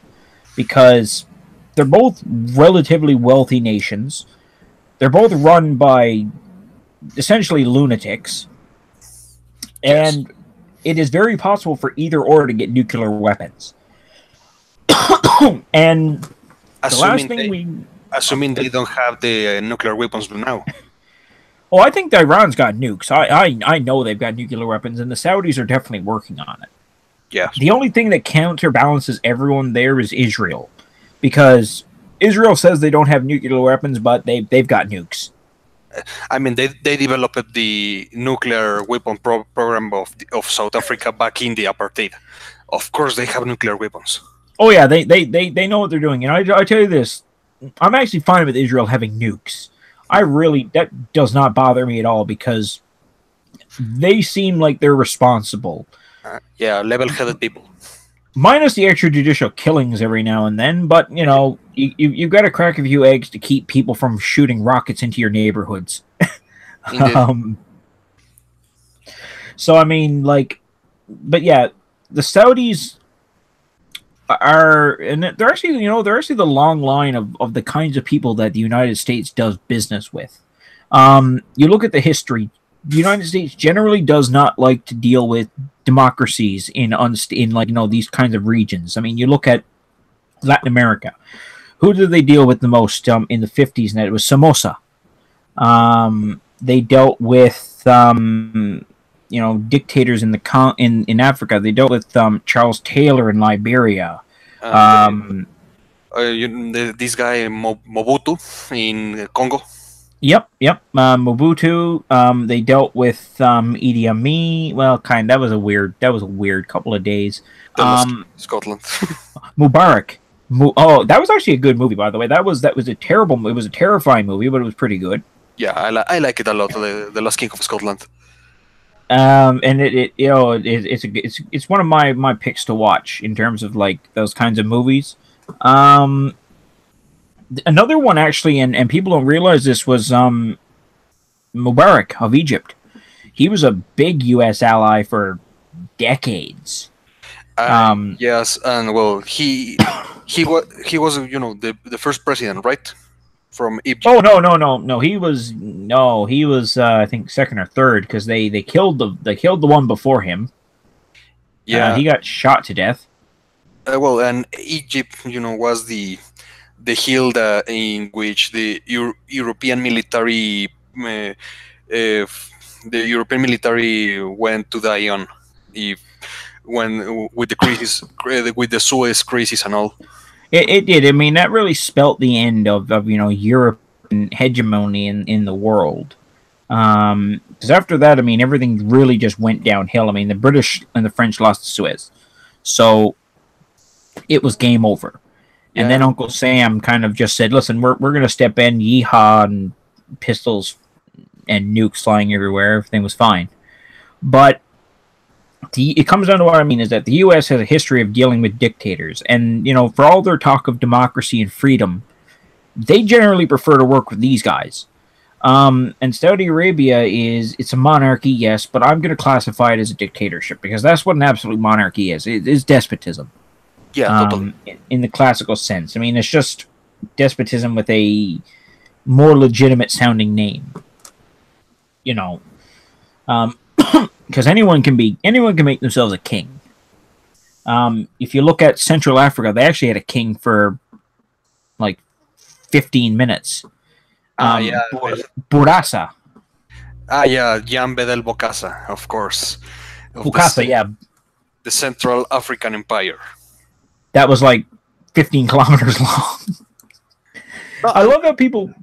because they're both relatively wealthy nations. They're both run by essentially lunatics. Yes. And it is very possible for either or to get nuclear weapons. And the last thing assuming they don't have the nuclear weapons now. Oh, I think Iran's got nukes. I know they've got nuclear weapons, and the Saudis are definitely working on it. Yeah. The only thing that counterbalances everyone there is Israel, because Israel says they don't have nuclear weapons, but they've got nukes. I mean, they developed the nuclear weapon program of South Africa back in the apartheid. Of course, they have nuclear weapons. Oh yeah, they know what they're doing, and I tell you this, I'm actually fine with Israel having nukes. That does not bother me at all because they seem like they're responsible. Yeah, level-headed people. Minus the extrajudicial killings every now and then, but you've got to crack a few eggs to keep people from shooting rockets into your neighborhoods. So I mean, but yeah, the Saudis and they're actually the long line of the kinds of people that the United States does business with. You look at the history. The United States generally does not like to deal with democracies in these kinds of regions. I mean, you look at Latin America. Who did they deal with the most in the 50s? And it was Somoza. They dealt with dictators in Africa. They dealt with Charles Taylor in Liberia. This guy Mobutu in Congo. Yep. Mobutu. They dealt with Idi Amin. Well, that was a weird couple of days. Scotland. Mubarak. That was actually a good movie, by the way. That was a terrible. It was a terrifying movie, but it was pretty good. Yeah, I like it a lot. The Last King of Scotland. And it's one of my picks to watch in terms of those kinds of movies. Another one actually, and people don't realize this, was Mubarak of Egypt. He was a big U.S. ally for decades. Yes, and well, he was the first president, right? From Egypt. Oh no. He was I think second or third because they killed the one before him. Yeah, he got shot to death. Well, and Egypt, was the hill in which the European military went to die on, with the crisis, with the Suez crisis and all. It did. I mean, that really spelt the end of European hegemony in the world. Because after that, I mean, everything really just went downhill. I mean, the British and the French lost Suez, so it was game over. Yeah. And then Uncle Sam kind of just said, "Listen, we're going to step in, jihad and pistols and nukes flying everywhere. Everything was fine." But it comes down to what I mean is that the U.S. has a history of dealing with dictators, and for all their talk of democracy and freedom, they generally prefer to work with these guys. And Saudi Arabia it's a monarchy, yes, but I'm going to classify it as a dictatorship because that's what an absolute monarchy is. It is despotism. Yeah, totally. In the classical sense. I mean, it's just despotism with a more legitimate sounding name. Because anyone can make themselves a king. If you look at Central Africa, they actually had a king for like 15 minutes. Yeah. Burasa. Yeah, Jan Bedel Bokassa, of course. Of Bukasa, yeah. The Central African Empire. That was like 15 kilometers long. No, I love how people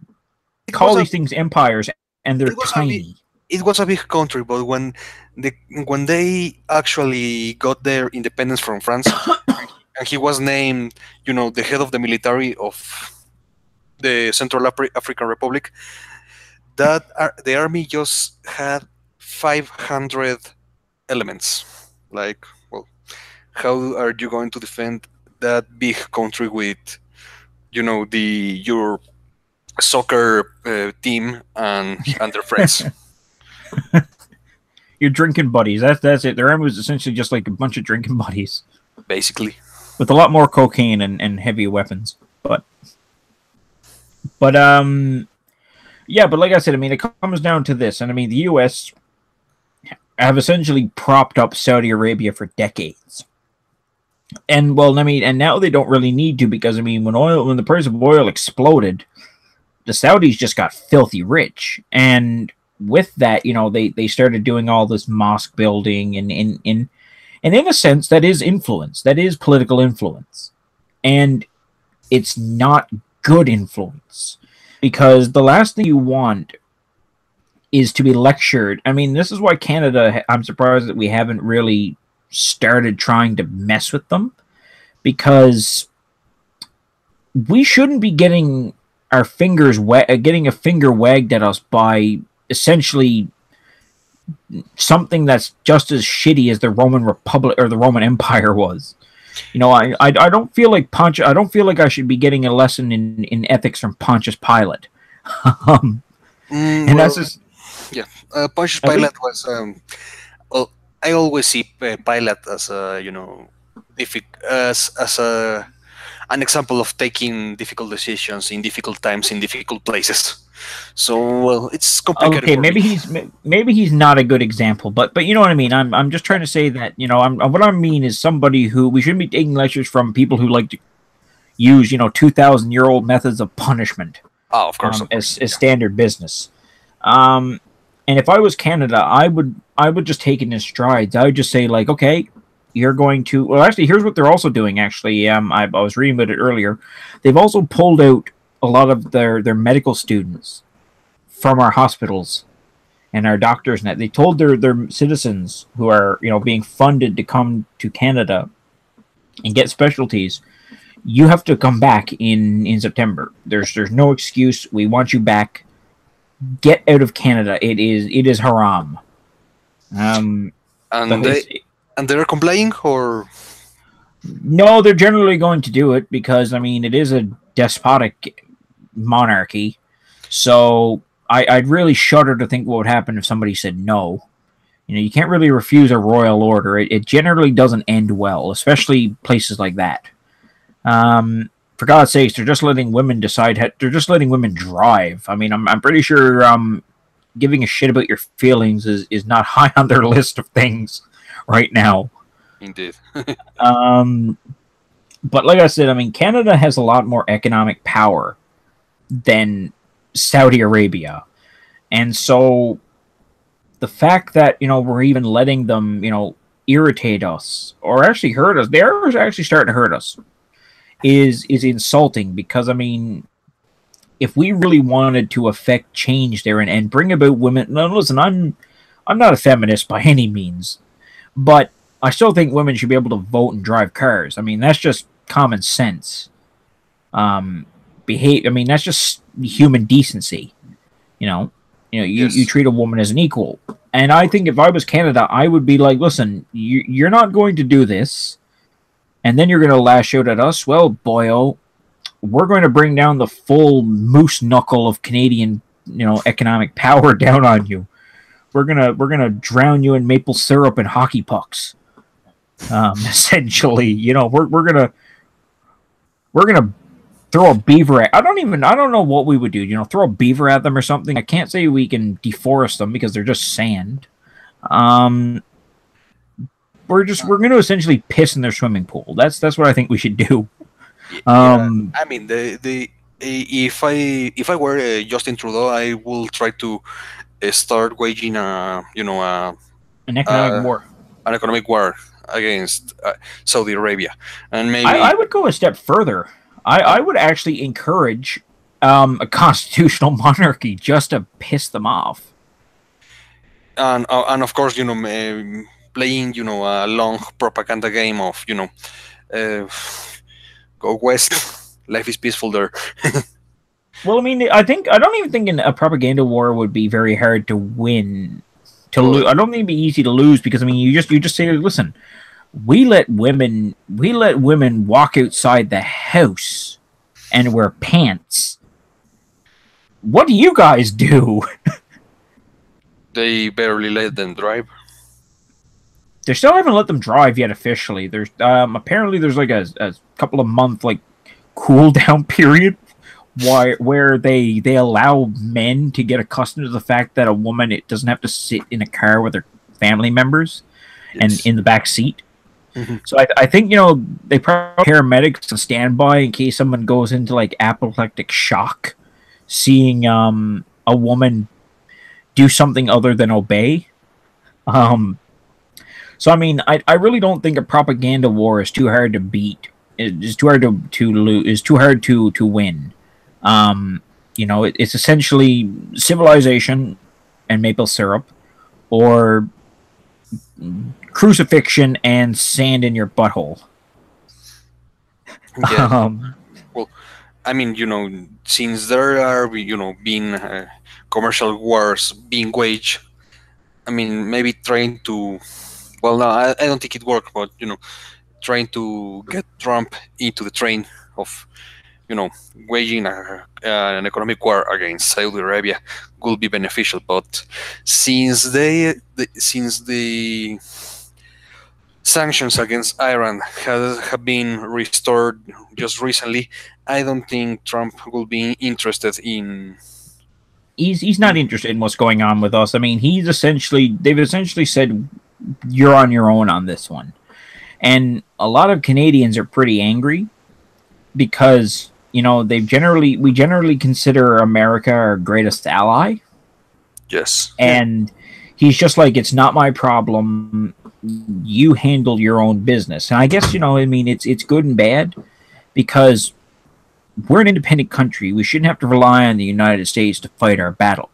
call these a, things empires, and they're tiny. It was a big country, but when they actually got their independence from France, and he was named, the head of the military of the Central African Republic, the army just had 500 elements. Like, well, how are you going to defend that big country with, your soccer team and their friends? Your drinking buddies. That's it. Their army was essentially just like a bunch of drinking buddies, basically, with a lot more cocaine and heavy weapons. But yeah. But like I said, I mean, it comes down to this, and I mean, the U.S. have essentially propped up Saudi Arabia for decades. And well, I mean, and now they don't really need to, because I mean, when the price of oil exploded, the Saudis just got filthy rich, and with that, they started doing all this mosque building, and in a sense, that is influence, that is political influence, and it's not good influence, because the last thing you want is to be lectured. I mean, this is why Canada, I'm surprised that we haven't really started trying to mess with them, because we shouldn't be getting our fingers getting a finger wagged at us by essentially something that's just as shitty as the Roman Republic or the Roman Empire was. I don't feel like I don't feel like I should be getting a lesson in ethics from Pontius Pilate. And that's just Pontius Pilate was. Well, I always see Pilate as an example of taking difficult decisions in difficult times in difficult places. So, well, it's complicated. Okay, maybe he's not a good example, but you know what I mean. I'm just trying to say that what I mean is somebody who we shouldn't be taking lectures from people who like to use 2,000-year-old methods of punishment. Oh, of course, as standard business. And if I was Canada, I would just take it in strides. I would just say, like, okay, you're going to... Well, actually, here's what they're also doing, actually. I was reading about it earlier. They've also pulled out a lot of their medical students from our hospitals and our doctors. And that they told their citizens who are, being funded to come to Canada and get specialties, you have to come back in September. There's no excuse. We want you back. Get out of Canada. It is haram. And they're complying, or no? They're generally going to do it because I mean it is a despotic monarchy. So I'd really shudder to think what would happen if somebody said no. You can't really refuse a royal order. It generally doesn't end well, especially places like that. For God's sakes, they're just letting women decide. They're just letting women drive. I mean, I'm pretty sure giving a shit about your feelings is not high on their list of things right now. Indeed. But like I said, I mean, Canada has a lot more economic power than Saudi Arabia. And so the fact that, we're even letting them, irritate us or actually hurt us, they're actually starting to hurt us, is insulting, because I mean, if we really wanted to affect change there and bring about women, no, listen, I'm not a feminist by any means, but I still think women should be able to vote and drive cars. I mean, that's just common sense. I mean, that's just human decency. Yes. You treat a woman as an equal. And I think if I was Canada, I would be like, listen, you're not going to do this, and then you're going to lash out at us. Well, boyo, we're going to bring down the full moose knuckle of Canadian, economic power down on you. We're gonna drown you in maple syrup and hockey pucks. Essentially, we're gonna throw a beaver at. I don't know what we would do. Throw a beaver at them or something. I can't say we can deforest them because they're just sand. We're going to essentially piss in their swimming pool. That's what I think we should do. Yeah, Um, I mean, if I were Justin Trudeau, I will try to start waging an economic uh, war. an economic war against Saudi Arabia, and I maybe would go a step further. uh, I would actually encourage a constitutional monarchy just to piss them off. and of course, playing a long propaganda game of uh, go west, life is peaceful there. Well, I mean, I don't even think a propaganda war would be very hard to win. To lose, Well, I don't think it'd be easy to lose because I mean, you just say, listen, we let women walk outside the house and wear pants. What do you guys do? they barely let them drive. They still haven't let them drive yet officially. There's apparently there's like a couple of month like cool down period where they allow men to get accustomed to the fact that a woman it doesn't have to sit in a car with her family members and Yes. in the back seat. Hmm. So I think they probably have paramedics on standby in case someone goes into like apoplectic shock, seeing a woman do something other than obey. Um, so I mean, I really don't think a propaganda war is too hard to beat. It's too hard to lose. It's too hard to win. Um, it's essentially civilization and maple syrup, or crucifixion and sand in your butthole. Yeah. Um, Well, I mean, since there are, being commercial wars being waged, I mean, maybe trying to, well, no, I don't think it worked, but, trying to get Trump into the train of, you know, waging an economic war against Saudi Arabia will be beneficial. But since the sanctions against Iran have been restored just recently, I don't think Trump will be interested in. he's not interested in what's going on with us. I mean, they've essentially said you're on your own on this one, and a lot of Canadians are pretty angry because we generally consider America our greatest ally, Yes. Yeah. and he's just like, it's not my problem. You handle your own business. And I guess I mean, it's good and bad because we're an independent country. We shouldn't have to rely on the United States to fight our battles.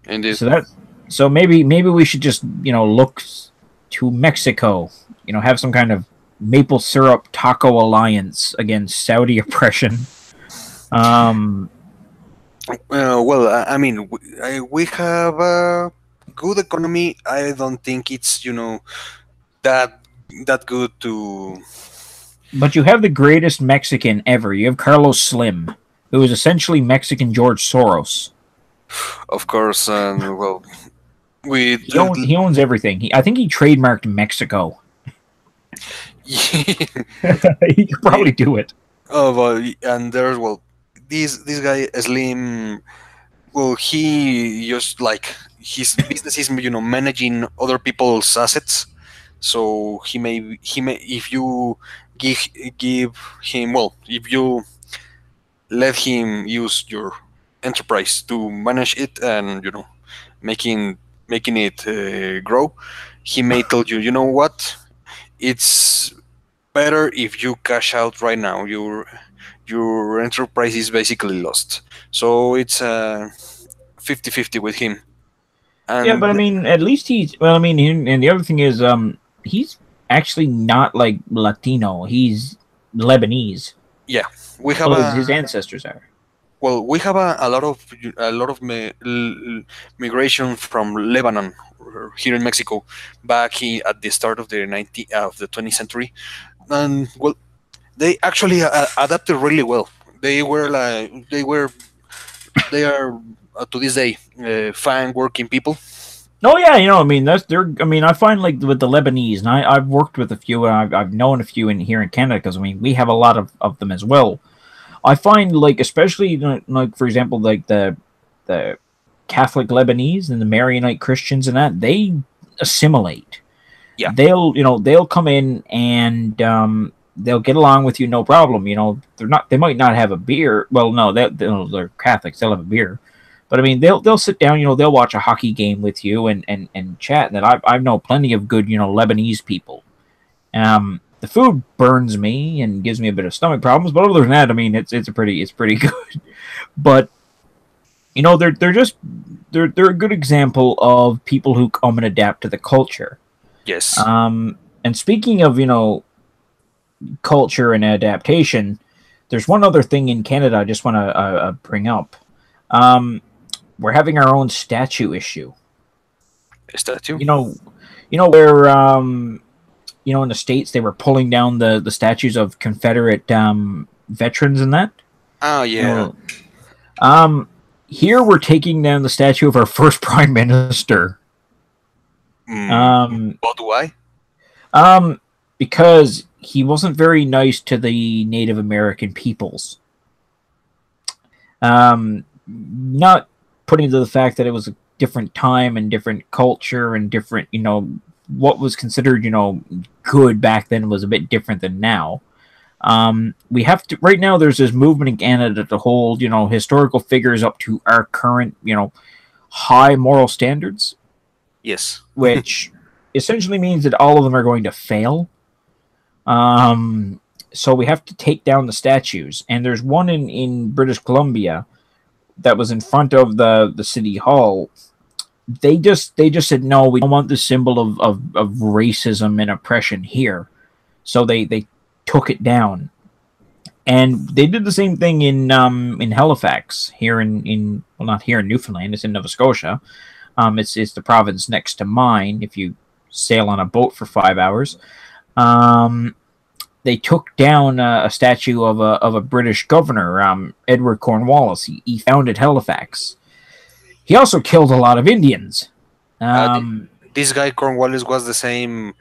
Indeed. So maybe we should just look to Mexico. Have some kind of maple syrup taco alliance against Saudi oppression. Well, I mean, we have a good economy. I don't think it's that that good to. But you have the greatest Mexican ever. You have Carlos Slim, who is essentially Mexican George Soros. Of course, and well, we. He owns everything. I think he trademarked Mexico. He could probably do it. Oh, well, and there's this guy Slim. Well, he just like his business is managing other people's assets. So he may if you give him, well, if you let him use your enterprise to manage it, and making it grow, he may tell you, you know what, it's better if you cash out right now. Your enterprise is basically lost. So it's 50-50 with him. Yeah, but I And mean, at least he's. Well, I mean, and the other thing is, he's actually not like Latino. He's Lebanese. yeah, we have Well, his ancestors are. we have a lot of migration from Lebanon here in Mexico back at the start of the 20th century, and well, they actually adapted really well. They are to this day fine working people. Oh yeah, I mean they're. I mean, I find like with the Lebanese, and I've worked with a few, and I've known a few here in Canada because I mean we have a lot of them as well. I find like especially like for example like the Catholic Lebanese and the Maronite Christians and that they assimilate. Yeah. They'll come in and they'll get along with you, no problem. You know, they might not have a beer. Well, no, they're Catholics. They'll have a beer, but I mean, they'll sit down. You know, they'll watch a hockey game with you and chat. And that I know plenty of good, you know, Lebanese people. The food burns me and gives me a bit of stomach problems, but other than that, I mean, it's pretty good. But you know, they're a good example of people who come and adapt to the culture. Yes. And speaking of, you know, culture and adaptation, there's one other thing in Canada I just want to bring up. We're having our own statue issue. A statue? You know where you know, in the States they were pulling down the statues of Confederate veterans and that. Oh yeah. You know, here we're taking down the statue of our first prime minister. What do I? Because he wasn't very nice to the Native American peoples. Not putting to the fact that it was a different time and different culture and different, you know, what was considered, you know, good back then was a bit different than now. We have to, right now there's this movement in Canada to hold, you know, historical figures up to our current, you know, high moral standards. Yes. Which essentially means that all of them are going to fail. So we have to take down the statues. And there's one in British Columbia that was in front of the city hall. They just said, no, we don't want the symbol of racism and oppression here. So they took it down. And they did the same thing in Halifax, here in well, not here in Newfoundland, it's in Nova Scotia. It's the province next to mine. If you sail on a boat for 5 hours, they took down a statue of a British governor, Edward Cornwallis. He founded Halifax. He also killed a lot of Indians. This guy Cornwallis was the same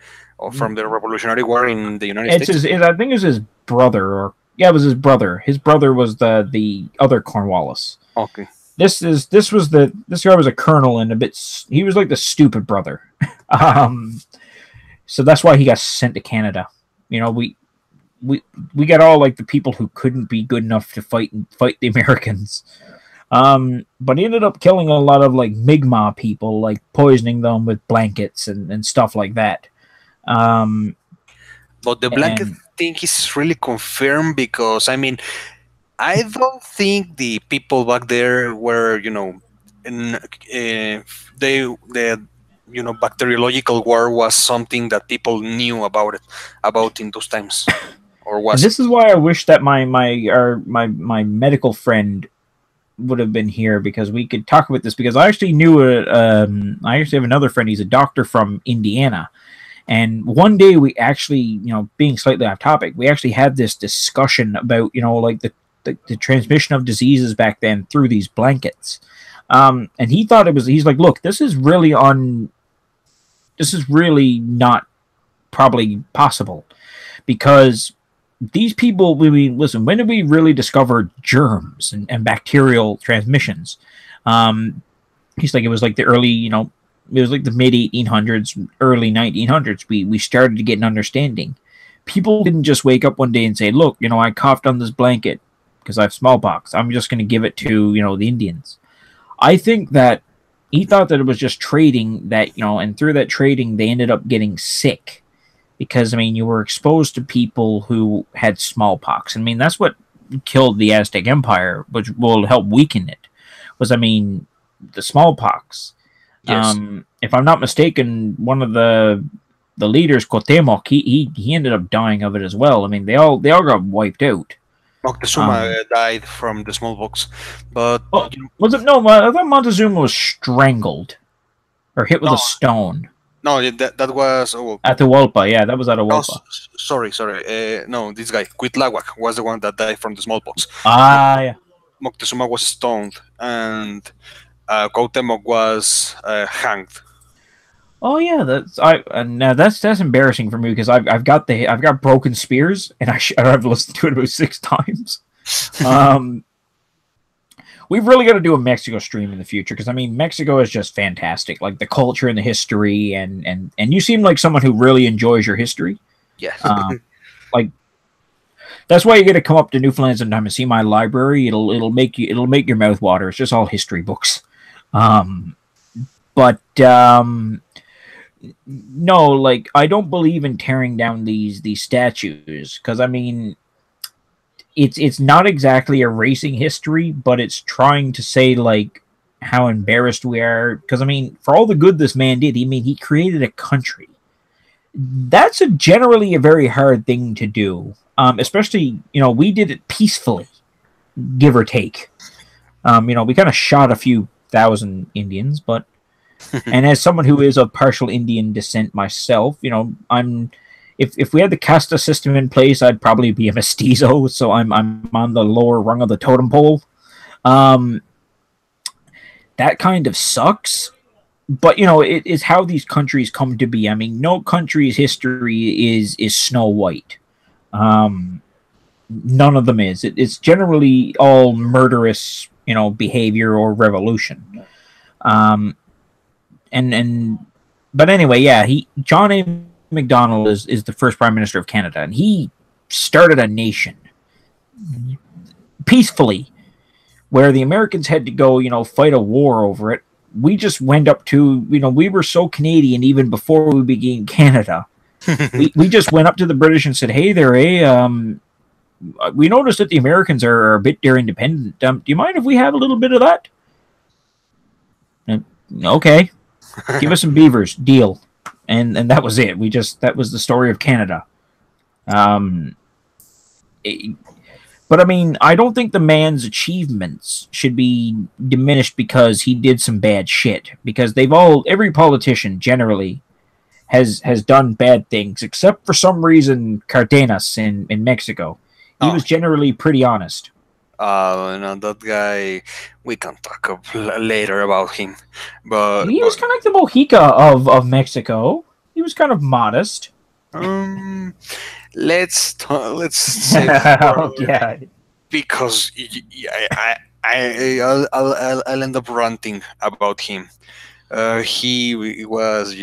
from the Revolutionary War in the United States. I think it was his brother, or yeah, it was his brother. His brother was the other Cornwallis. Okay. This guy was a colonel and he was like the stupid brother. So that's why he got sent to Canada. You know, we got all like the people who couldn't be good enough to fight the Americans. But he ended up killing a lot of like Mi'kmaq people, like poisoning them with blankets and stuff like that. But the blanket thing is really confirmed because I mean, I don't think the people back there were, you know, you know, bacteriological war was something that people knew about in those times, or was. And this is why I wish that my medical friend would have been here, because we could talk about this, because I actually knew I actually have another friend. He's a doctor from Indiana, and one day we actually, you know, being slightly off topic, we actually had this discussion about, you know, like the transmission of diseases back then through these blankets. And he thought he's like, look, this is really not probably possible, because these people, I mean, listen, when did we really discover germs and bacterial transmissions? He's like, it was like the early, you know, it was like the mid 1800s, early 1900s. We started to get an understanding. People didn't just wake up one day and say, look, you know, I coughed on this blanket because I have smallpox. I'm just going to give it to, you know, the Indians. I think that he thought that it was just trading that, you know, and through that trading, they ended up getting sick. Because, I mean, you were exposed to people who had smallpox. I mean, that's what killed the Aztec Empire, which will help weaken it, was, I mean, the smallpox. Yes. If I'm not mistaken, one of the leaders, Cuauhtemoc, he ended up dying of it as well. I mean, they all got wiped out. Moctezuma died from the smallpox, but was it? No, I thought Montezuma was strangled or hit with a stone. No, that was Atahualpa. Yeah, that was Atahualpa. Oh, sorry. No, this guy Cuitláhuac was the one that died from the smallpox. Yeah. Moctezuma was stoned, and Cuauhtemoc was hanged. Oh yeah, that's embarrassing for me, because I've got broken spears, and I've listened to it about 6 times. We've really got to do a Mexico stream in the future, because I mean, Mexico is just fantastic, like the culture and the history, and you seem like someone who really enjoys your history. Yes. Like That's why you got to come up to Newfoundland sometime and see my library. It'll make your mouth water. It's just all history books. Um, but no, like I don't believe in tearing down these statues because I mean it's not exactly erasing history, but it's trying to say like how embarrassed we are. Because I mean, for all the good this man did, he created a country. That's generally a very hard thing to do, especially we did it peacefully, give or take. We kind of shot a few thousand Indians, but and as someone who is of partial Indian descent myself, I'm if we had the casta system in place, I'd probably be a mestizo, so I'm on the lower rung of the totem pole. That kind of sucks, but it is how these countries come to be. I mean, no country's history is Snow White. None of them is. It's generally all murderous, behavior or revolution. But anyway, yeah, John A. Macdonald is the first Prime Minister of Canada, and he started a nation peacefully, where the Americans had to go, fight a war over it. We just went up to, we were so Canadian even before we became Canada. we just went up to the British and said, "Hey there, we noticed that the Americans are a bit independent. Do you mind if we have a little bit of that?" And, okay, give us some beavers, deal. And that was it. That was the story of Canada. But I mean, I don't think the man's achievements should be diminished because he did some bad shit. Because every politician generally has done bad things, except for some reason Cardenas in Mexico. He was generally pretty honest. No, that guy, we can talk later about him. But he was kind of like the Mojica of Mexico. He was kind of modest. Let's say yeah, because I'll end up ranting about him. He was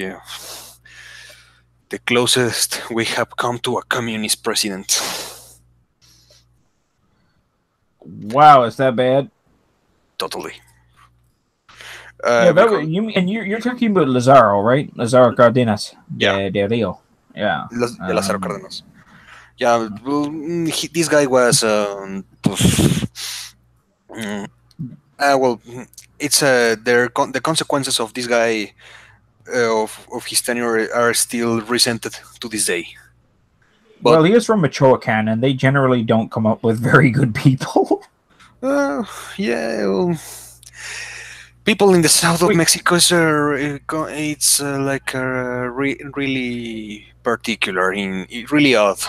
the closest we have come to a communist president. Wow, is that bad? Totally. You're talking about Lazaro, right? Lazaro Cardenas. Yeah. De Rio. Yeah. Lazaro Cardenas. Yeah, well, this guy was. Well, it's the consequences of this guy of his tenure are still resented to this day. But, well, he is from Michoacan, and they generally don't come up with very good people. Yeah. Well, people in the south of Mexico it's like really particular, really odd.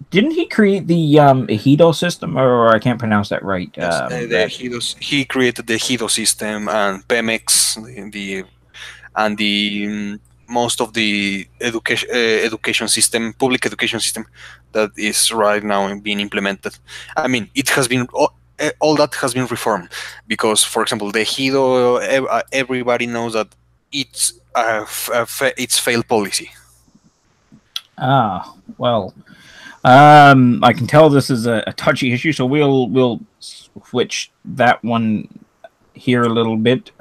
Didn't he create the Ejido system, or I can't pronounce that right? Yes, he created the Ejido system and Pemex, the most of the education system, public education system that is right now being implemented. I mean, it has been all that has been reformed because, for example, the Ejido, everybody knows that it's failed policy. Ah, well. I can tell this is a touchy issue, so we'll switch that one here a little bit.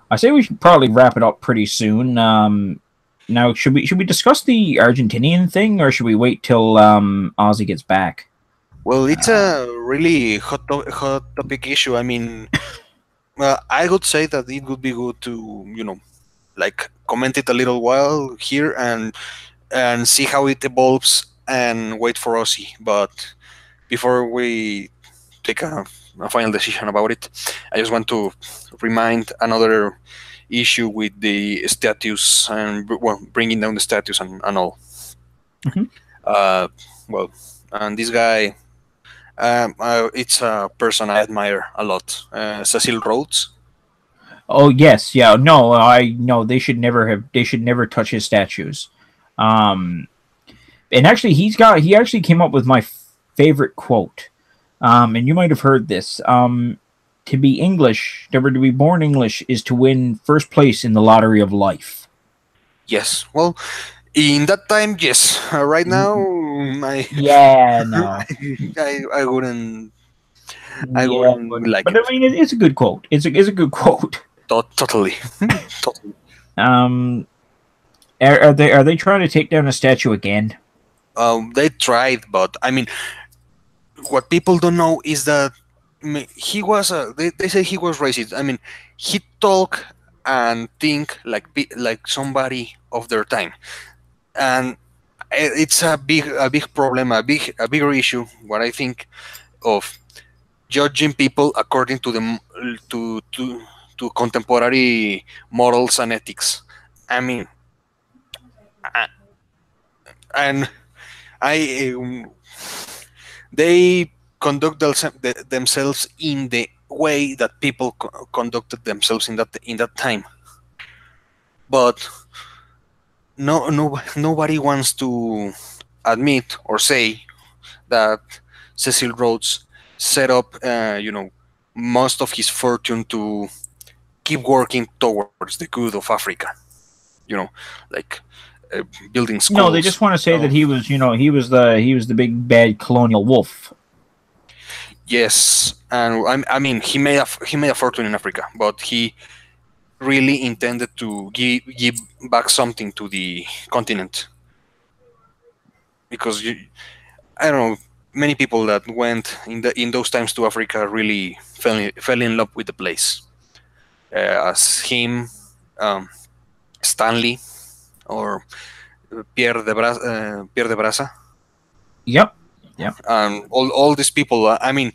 I say we should probably wrap it up pretty soon. Now, should we discuss the Argentinian thing, or should we wait till Ozzy gets back? Well, it's a really hot topic issue. I mean, I would say that it would be good to like comment it a little while here and see how it evolves and wait for Ozzy. But before we take a final decision about it, I just want to remind another issue with the status and bringing down the status and all. Mm-hmm. And this guy, it's a person I admire a lot, Cecil Rhodes. Oh yes, yeah. No, I know they should never touch his statues. And actually, he actually came up with my favorite quote. And you might have heard this. To be English, to be born English, is to win first place in the lottery of life. Yes. Well, In that time, yes. Right now, Yeah, no. I wouldn't. I Yeah, wouldn't like but I it. mean, it's a good quote. It's a good quote. Totally. Totally. Um, are they trying to take down a statue again? They tried, but I mean, what people don't know is that he was. They say he was racist. I mean, he talk and think like like somebody of their time, and it's a big problem, a bigger issue. What I think of judging people according to to contemporary morals and ethics. I mean, I, and I they conduct themselves in the way that people conducted themselves in that time. But nobody wants to admit or say that Cecil Rhodes set up, most of his fortune to keep working towards the good of Africa. You know, like uh, building No, they schools. just want to say that he was, he was the big bad colonial wolf. Yes, and I mean he made a fortune in Africa, but he really intended to give back something to the continent because I don't know, many people that went in those times to Africa really fell in love with the place. As him, um, Stanley, or Pierre de Brasa, Yep. Yep. and all these people. I mean,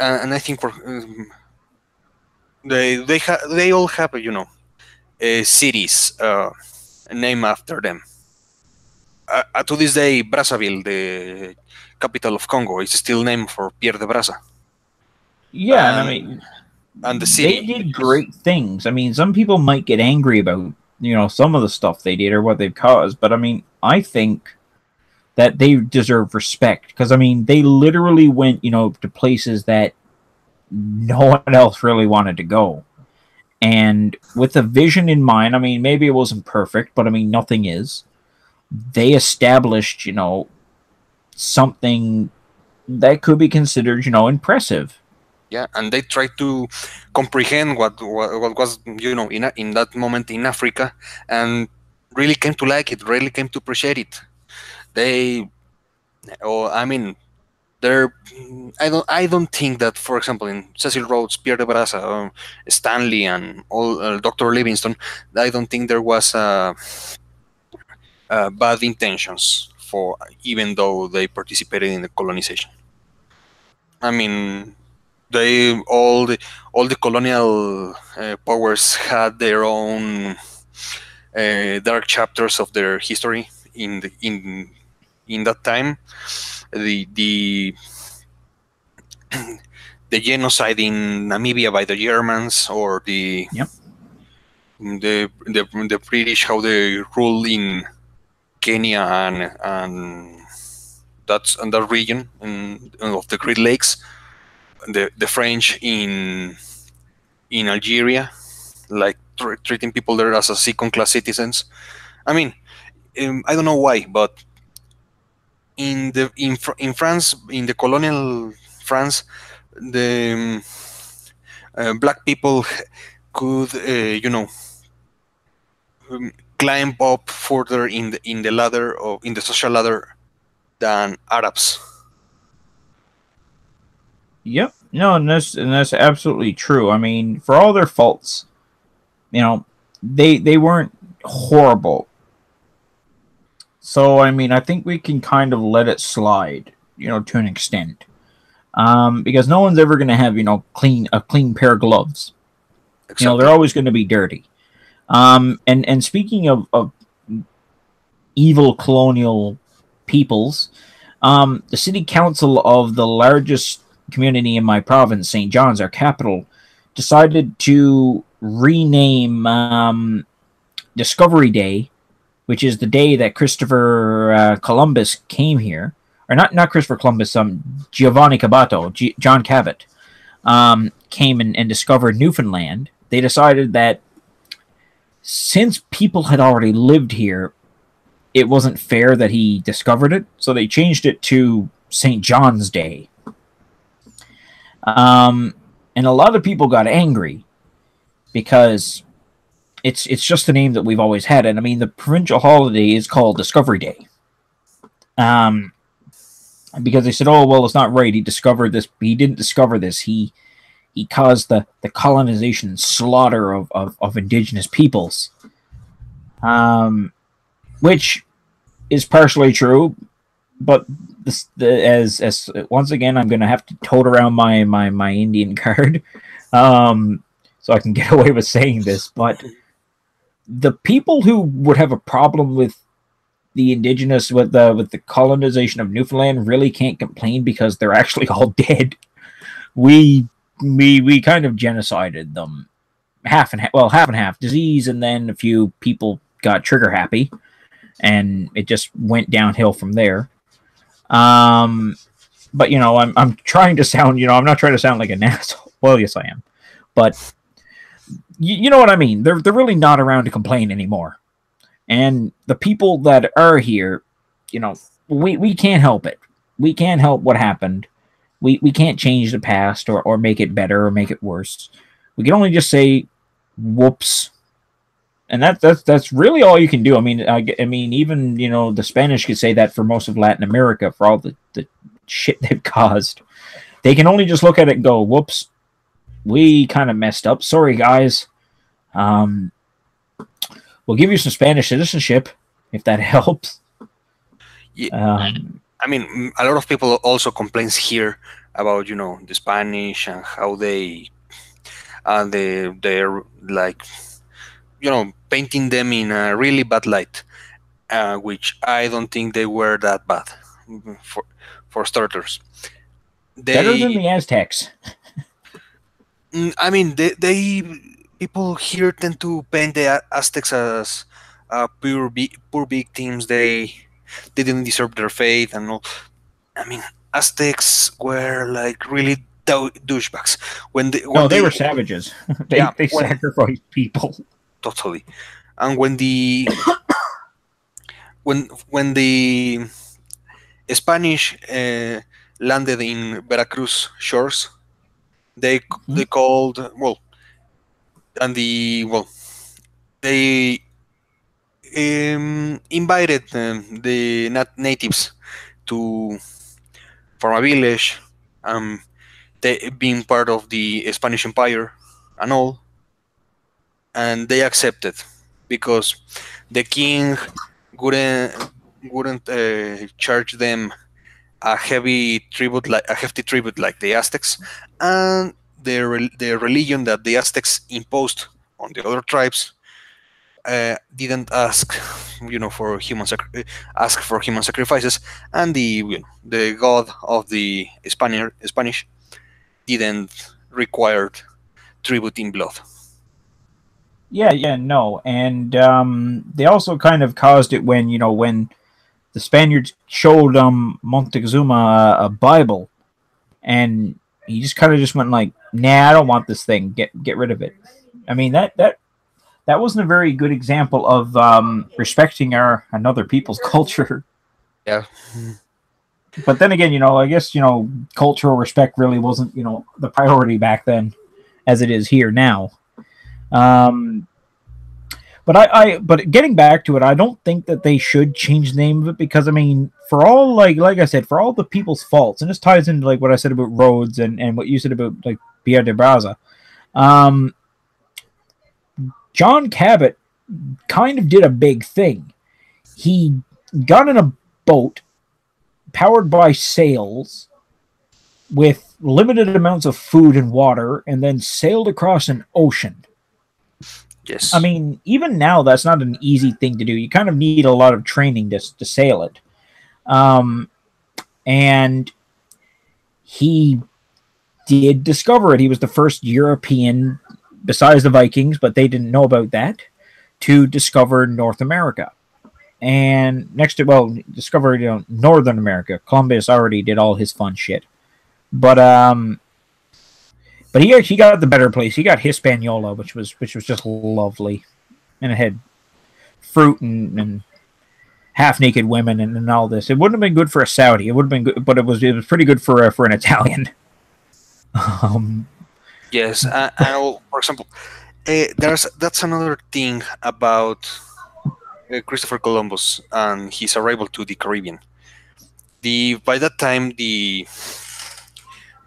and I think for they all have cities named after them. To this day, Brazzaville, the capital of Congo, is still named for Pierre de Brasa, Yeah, and I and mean, the they city. did great things. I mean, some people might get angry about, some of the stuff they did or what they've caused, but I mean, I think that they deserve respect because I mean, they literally went, to places that no one else really wanted to go. And with a vision in mind, I mean, maybe it wasn't perfect, but I mean, nothing is. They established, something that could be considered, impressive. Yeah, and they tried to comprehend what was in that moment in Africa, and really came to like it, really came to appreciate it. They, oh, I mean, there. I don't think that, for example, in Cecil Rhodes, Pierre de Brasa, Stanley, and all Dr. Livingston, I don't think there was bad intentions for, even though they participated in the colonization. I mean, they all the colonial powers had their own dark chapters of their history in that time. The the genocide in Namibia by the Germans, or Yep. the British, how they rule in Kenya and that region of the Great Lakes. The French in Algeria, like treating people there as a second class citizens. I mean, I don't know why, but in France, in the colonial France, the black people could climb up further in the ladder, or in the social ladder, than Arabs. Yep. No, and that's absolutely true. I mean, for all their faults, they weren't horrible. So I mean, I think we can kind of let it slide, to an extent. Because no one's ever going to have, a clean pair of gloves. They're Exactly. always going to be dirty. And speaking of evil colonial peoples, the city council of the largest community in my province, St. John's, our capital, decided to rename Discovery Day, which is the day that Christopher Columbus came here, or not Christopher Columbus, Giovanni Cabato, John Cabot, came and discovered Newfoundland. They decided that since people had already lived here, it wasn't fair that he discovered it, so they changed it to St. John's Day. And a lot of people got angry because it's just the name that we've always had. And I mean, the provincial holiday is called Discovery Day. Because they said, oh, well, it's not right. He discovered this. He didn't discover this. He caused the colonization and slaughter of indigenous peoples. Which is partially true, but as once again, I'm going to have to tote around my Indian card, so I can get away with saying this. But the people who would have a problem with the indigenous with the colonization of Newfoundland really can't complain because they're actually all dead. We kind of genocided them, half and half disease, and then a few people got trigger happy, and it just went downhill from there. But you know, I'm trying to sound, you know, I'm not trying to sound like an asshole. Well, yes, I am, but you know what I mean. They're really not around to complain anymore, and the people that are here, you know, we can't help it. We can't help what happened. We can't change the past or make it better or make it worse. We can only just say, whoops. And that's really all you can do. I mean, even, you know, the Spanish could say that for most of Latin America for all the shit they've caused. They can only just look at it and go, whoops, we kind of messed up. Sorry, guys. We'll give you some Spanish citizenship if that helps. Yeah. I mean, a lot of people also complains here about, you know, the Spanish and how they're like, you know, painting them in a really bad light, which I don't think they were that bad. For starters, better than the Aztecs. I mean, they people here tend to paint the Aztecs as poor victims. They didn't deserve their fate and all. I mean, Aztecs were like really douchebags. They were savages. they sacrificed people. Totally. And when the when the Spanish landed in Veracruz shores, they called they invited the natives to form a village, they being part of the Spanish Empire and all, and they accepted because the king wouldn't charge them a hefty tribute like the Aztecs, and the religion that the Aztecs imposed on the other tribes didn't ask, you know, for human sacrifices, and the god of the Spanish didn't require tribute in blood. Yeah, no, and they also kind of caused it when the Spaniards showed Montezuma a Bible, and he just kind of went like, "Nah, I don't want this thing. Get rid of it." I mean, that wasn't a very good example of respecting another people's culture. Yeah. But then again, I guess cultural respect really wasn't the priority back then, as it is here now. But getting back to it, I don't think that they should change the name of it, because I mean, for all like I said, for all the people's faults, and this ties into like what I said about Rhodes and what you said about like Pierre de Braza. John Cabot kind of did a big thing. He got in a boat powered by sails with limited amounts of food and water, and then sailed across an ocean. Yes. I mean, even now, that's not an easy thing to do. You kind of need a lot of training to sail it. And he did discover it. He was the first European, besides the Vikings, but they didn't know about that, to discover North America. And discover Northern America. Columbus already did all his fun shit. But he actually got the better place. He got Hispaniola, which was just lovely, and it had fruit and half-naked women and all this. It wouldn't have been good for a Saudi. It would have been good, but it was pretty good for an Italian. Yes, and for example, that's another thing about Christopher Columbus and his arrival to the Caribbean. By that time,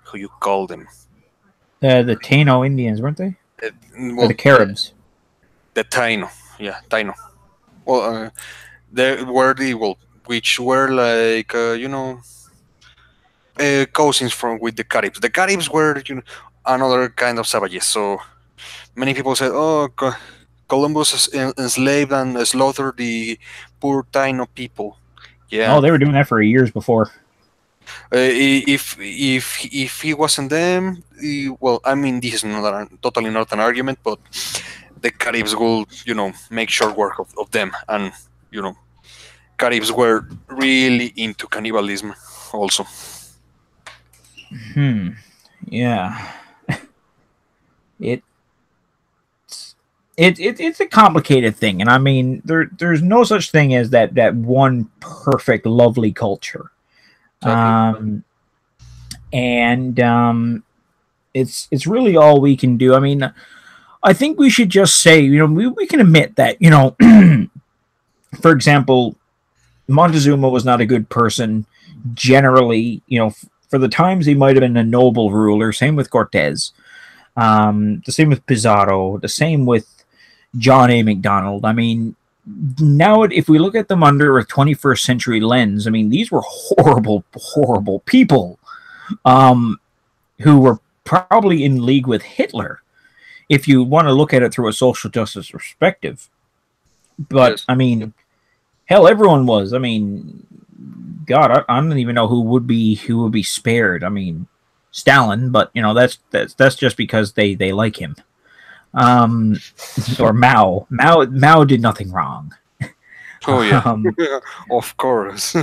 who you call them? The Taino Indians, weren't they? Or Well, the Caribs. the Taino, yeah, Taino. Well, they were which were like cousins with the Caribs. The Caribs were another kind of savages. So many people said, "Oh, Columbus enslaved and slaughtered the poor Taino people." Yeah. Oh, they were doing that for years before. If he wasn't them, well, I mean, this is totally not an argument, but the Caribs will, make short work of them, and Caribs were really into cannibalism, also. Yeah. It's a complicated thing, and I mean, there's no such thing as that one perfect, lovely culture. Exactly. It's really all we can do. I mean, I think we should just say, we can admit that, for example, Montezuma was not a good person generally. For the times he might have been a noble ruler. Same with Cortez. The same with Pizarro. The same with John A. MacDonald. I mean, now if we look at them under a 21st century lens, I mean, these were horrible, horrible people who were probably in league with Hitler, if you want to look at it through a social justice perspective. But, yes. I mean, hell, everyone was. I mean, God, I don't even know who would be spared. I mean, Stalin, but, that's just because they like him. Or Mao. Mao did nothing wrong. Oh yeah, of course.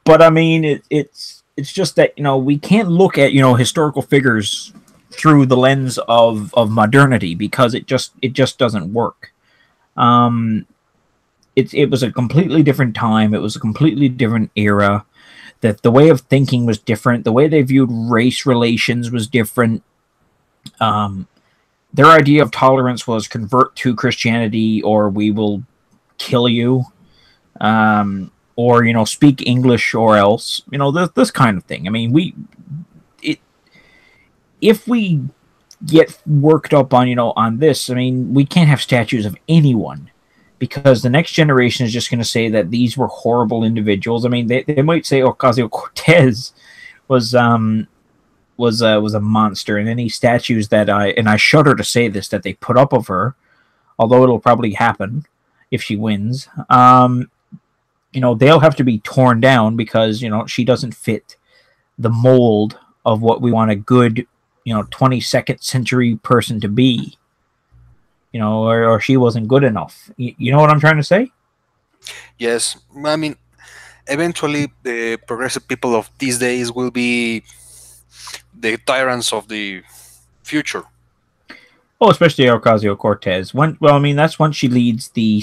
But I mean, it's just that we can't look at historical figures through the lens of modernity, because it just doesn't work. It was a completely different time. It was a completely different era. That the way of thinking was different. The way they viewed race relations was different. Their idea of tolerance was convert to Christianity or we will kill you, or speak English or else, this kind of thing. I mean, if we get worked up on this, I mean, we can't have statues of anyone, because the next generation is just going to say that these were horrible individuals. I mean, they might say Ocasio-Cortez was a monster, and any statues that I shudder to say this, that they put up of her, although it'll probably happen if she wins, they'll have to be torn down because she doesn't fit the mold of what we want a good 22nd century person to be, or she wasn't good enough. You know what I'm trying to say? Yes, I mean, eventually the progressive people of these days will be the tyrants of the future. Oh, especially Ocasio-Cortez. I mean, that's when she leads the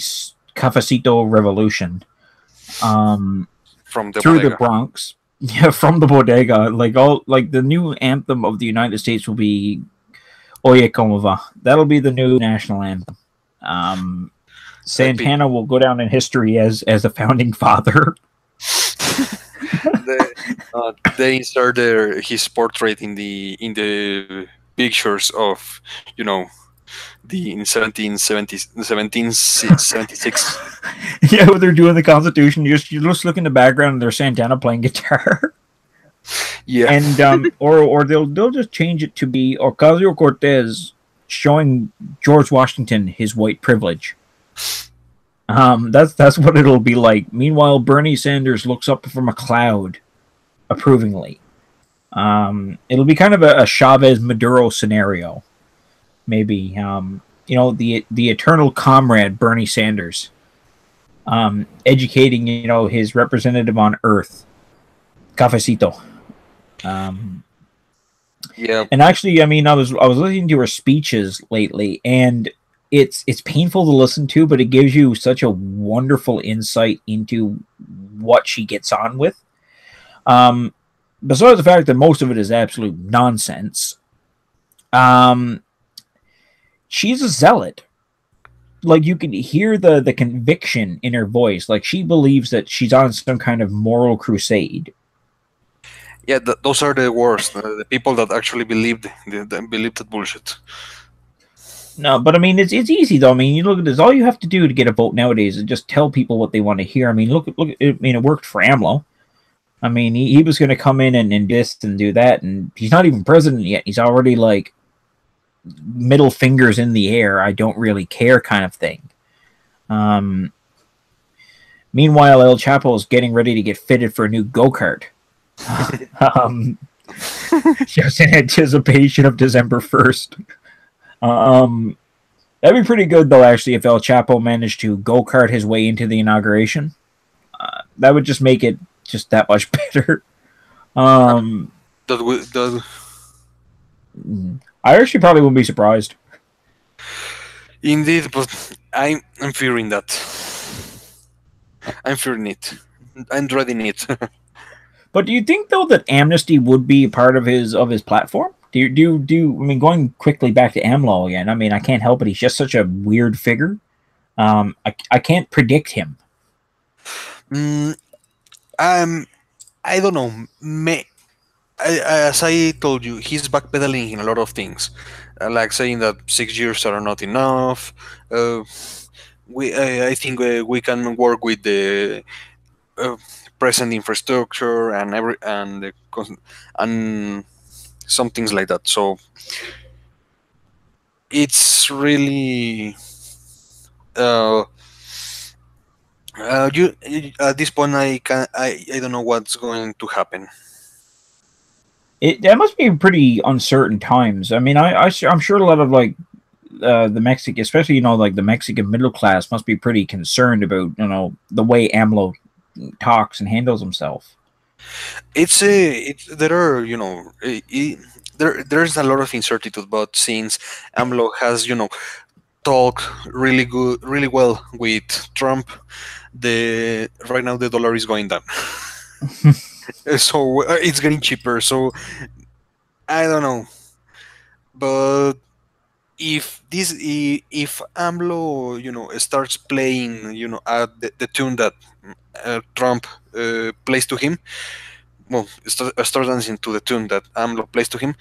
Cafecito Revolution, from the through bodega. The Bronx. Yeah, from the bodega. Like the new anthem of the United States will be Oye Como Va. That'll be the new national anthem. Santana will go down in history as a founding father. They insert his portrait in the pictures of in 1776. Yeah, when they're doing the Constitution, you just look in the background and there's Santana playing guitar. Yeah, and or they'll just change it to be Ocasio-Cortez showing George Washington his white privilege. That's what it'll be like. Meanwhile, Bernie Sanders looks up from a cloud approvingly. It'll be kind of a Chavez Maduro scenario, maybe. The eternal comrade Bernie Sanders, educating his representative on Earth, Cafecito. Yeah. And actually, I mean, I was listening to her speeches lately, and it's painful to listen to, but it gives you such a wonderful insight into what she gets on with. Besides the fact that most of it is absolute nonsense, she's a zealot. Like, you can hear the conviction in her voice. Like, she believes that she's on some kind of moral crusade. Yeah, those are the worst. The people that actually believe that bullshit. No, but I mean, it's easy though. I mean, you look at this. All you have to do to get a vote nowadays is just tell people what they want to hear. I mean, look. I mean, it worked for AMLO. I mean, he was going to come in and this and do that, and he's not even president yet. He's already like middle fingers in the air. I don't really care kind of thing. Meanwhile, El Chapo is getting ready to get fitted for a new go-kart. Just in anticipation of December 1st. That'd be pretty good though, actually, if El Chapo managed to go-kart his way into the inauguration. That would just make it just that much better. I actually probably wouldn't be surprised. Indeed, but I'm fearing that. I'm fearing it. I'm dreading it. But do you think though that amnesty would be part of his platform? Do I mean, going quickly back to AMLO again? I mean, I can't help it. He's just such a weird figure. I can't predict him. I don't know. As I told you, he's backpedaling in a lot of things, like saying that 6 years are not enough. I think we can work with the present infrastructure and some things like that. So it's really you at this point I don't know what's going to happen. That must be pretty uncertain times. I mean, I'm sure a lot of like the Mexican, especially like the Mexican middle class, must be pretty concerned about the way AMLO talks and handles himself. There's a lot of uncertainty, but since AMLO has talked really well with Trump, right now the dollar is going down. So it's getting cheaper. So I don't know, but if AMLO starts playing the tune that Trump plays to him, well, start dancing to the tune that AMLO plays to him,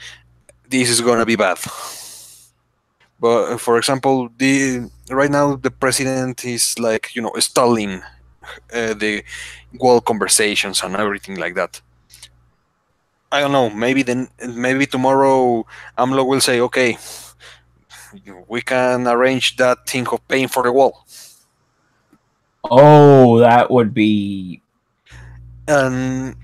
this is gonna be bad. But for example, right now the president is like stalling the world conversations and everything like that. I don't know. Maybe tomorrow AMLO will say, "Okay, we can arrange that thing of paying for the wall." Oh, that would be. I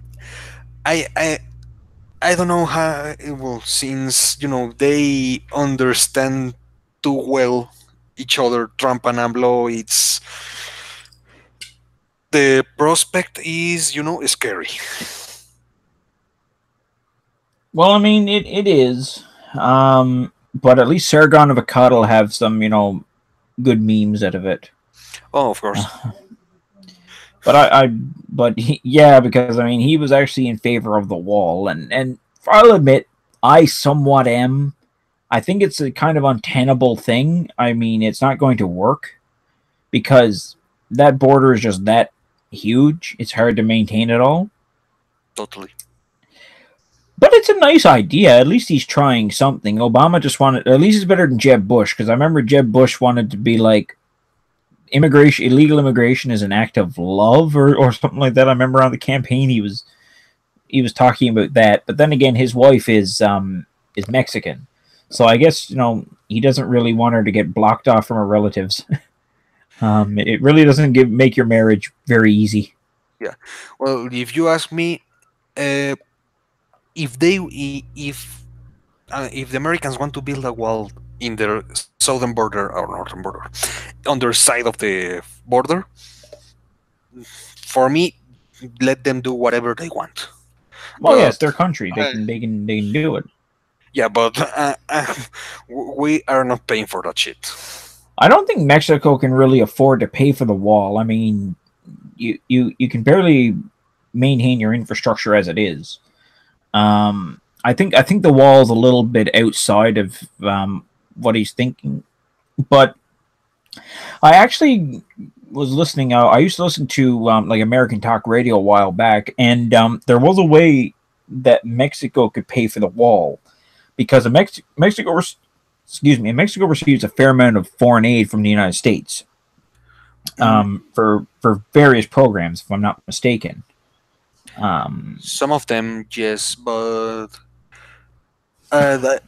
don't know how. Well, since they understand too well each other, Trump and AMLO, it's. The prospect is, scary. Well, I mean, it is. But at least Sargon of Akkad will have some, good memes out of it. Oh, of course. Yeah, because I mean, he was actually in favor of the wall, and I'll admit, I somewhat am. I think it's a kind of untenable thing. I mean, it's not going to work because that border is just that huge. It's hard to maintain it all. Totally. But it's a nice idea. At least he's trying something. Obama just wanted, at least it's better than Jeb Bush, because I remember Jeb Bush wanted to be like, illegal immigration is an act of love or something like that. I remember on the campaign he was talking about that. But then again, his wife is Mexican, so I guess he doesn't really want her to get blocked off from her relatives. It really doesn't make your marriage very easy. Yeah. Well, if you ask me, if the Americans want to build a wall in their southern border or northern border, on their side of the border, for me, let them do whatever they want. Well, yeah, it's their country. They can do it. Yeah, but we are not paying for that shit. I don't think Mexico can really afford to pay for the wall. I mean, you can barely maintain your infrastructure as it is. I think the wall is a little bit outside of what he's thinking, but I actually was listening. I used to listen to like American Talk Radio a while back, and there was a way that Mexico could pay for the wall because Mexico receives a fair amount of foreign aid from the United States for various programs, if I'm not mistaken. Some of them, yes, but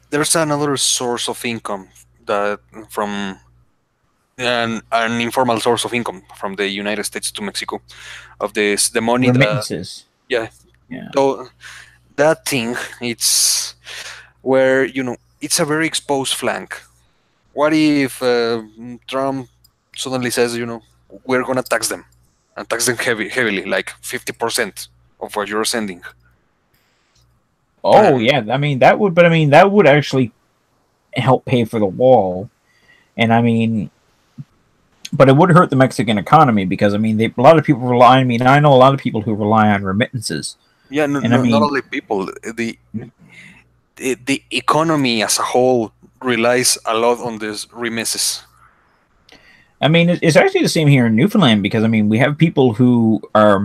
there's another source of income that from an informal source of income from the United States to Mexico of this the money remittances. Yeah. So that thing, it's where it's a very exposed flank. What if Trump suddenly says, we're gonna tax them and tax them heavily, like 50% of what you're sending? Oh yeah, I mean that would actually help pay for the wall, and I mean, but it would hurt the Mexican economy because I mean, a lot of people rely. I mean, I know a lot of people who rely on remittances. Yeah, not only people. The economy as a whole relies a lot on these remittances. I mean, it's actually the same here in Newfoundland because I mean, we have people who are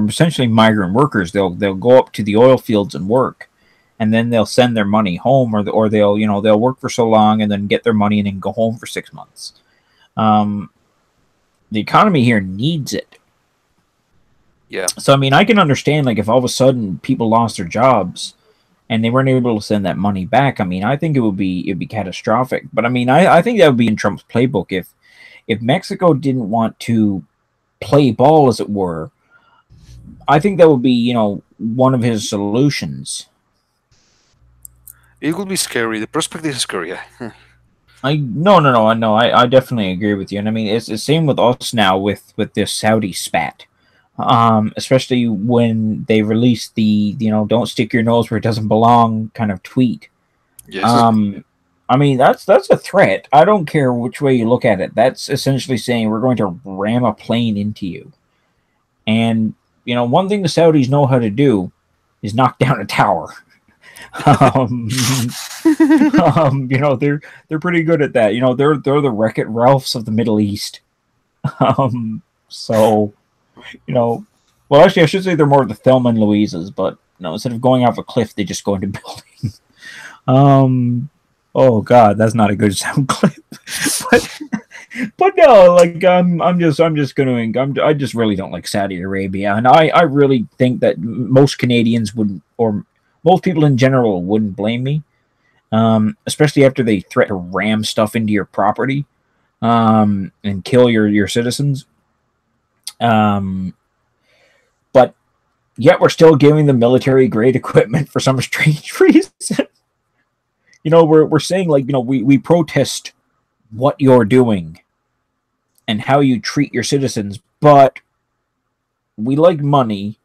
essentially migrant workers. They'll go up to the oil fields and work, and then they'll send their money home, or they'll they'll work for so long and then get their money and then go home for 6 months. The economy here needs it. Yeah. So I mean, I can understand like if all of a sudden people lost their jobs and they weren't able to send that money back. I mean, I think it'd be catastrophic. But I mean, I think that would be in Trump's playbook if Mexico didn't want to play ball, as it were. I think that would be one of his solutions. It would be scary. The prospect is scary. No. I definitely agree with you. And I mean, it's the same with us now with this Saudi spat. Especially when they released the don't stick your nose where it doesn't belong kind of tweet. Yes. I mean, that's a threat. I don't care which way you look at it. That's essentially saying we're going to ram a plane into you. And one thing the Saudis know how to do is knock down a tower. They're pretty good at that. They're the Wreck-It Ralphs of the Middle East. So, well, actually, I should say they're more of the Thelma and Louises, but instead of going off a cliff, they just go into buildings. Oh God, that's not a good sound clip. but no, like I just really don't like Saudi Arabia, and I really think that most Canadians wouldn't, or most people in general wouldn't blame me, especially after they threaten to ram stuff into your property, and kill your citizens. But yet we're still giving them military grade equipment for some strange reason. We're saying like, we protest what you're doing and how you treat your citizens, but we like money.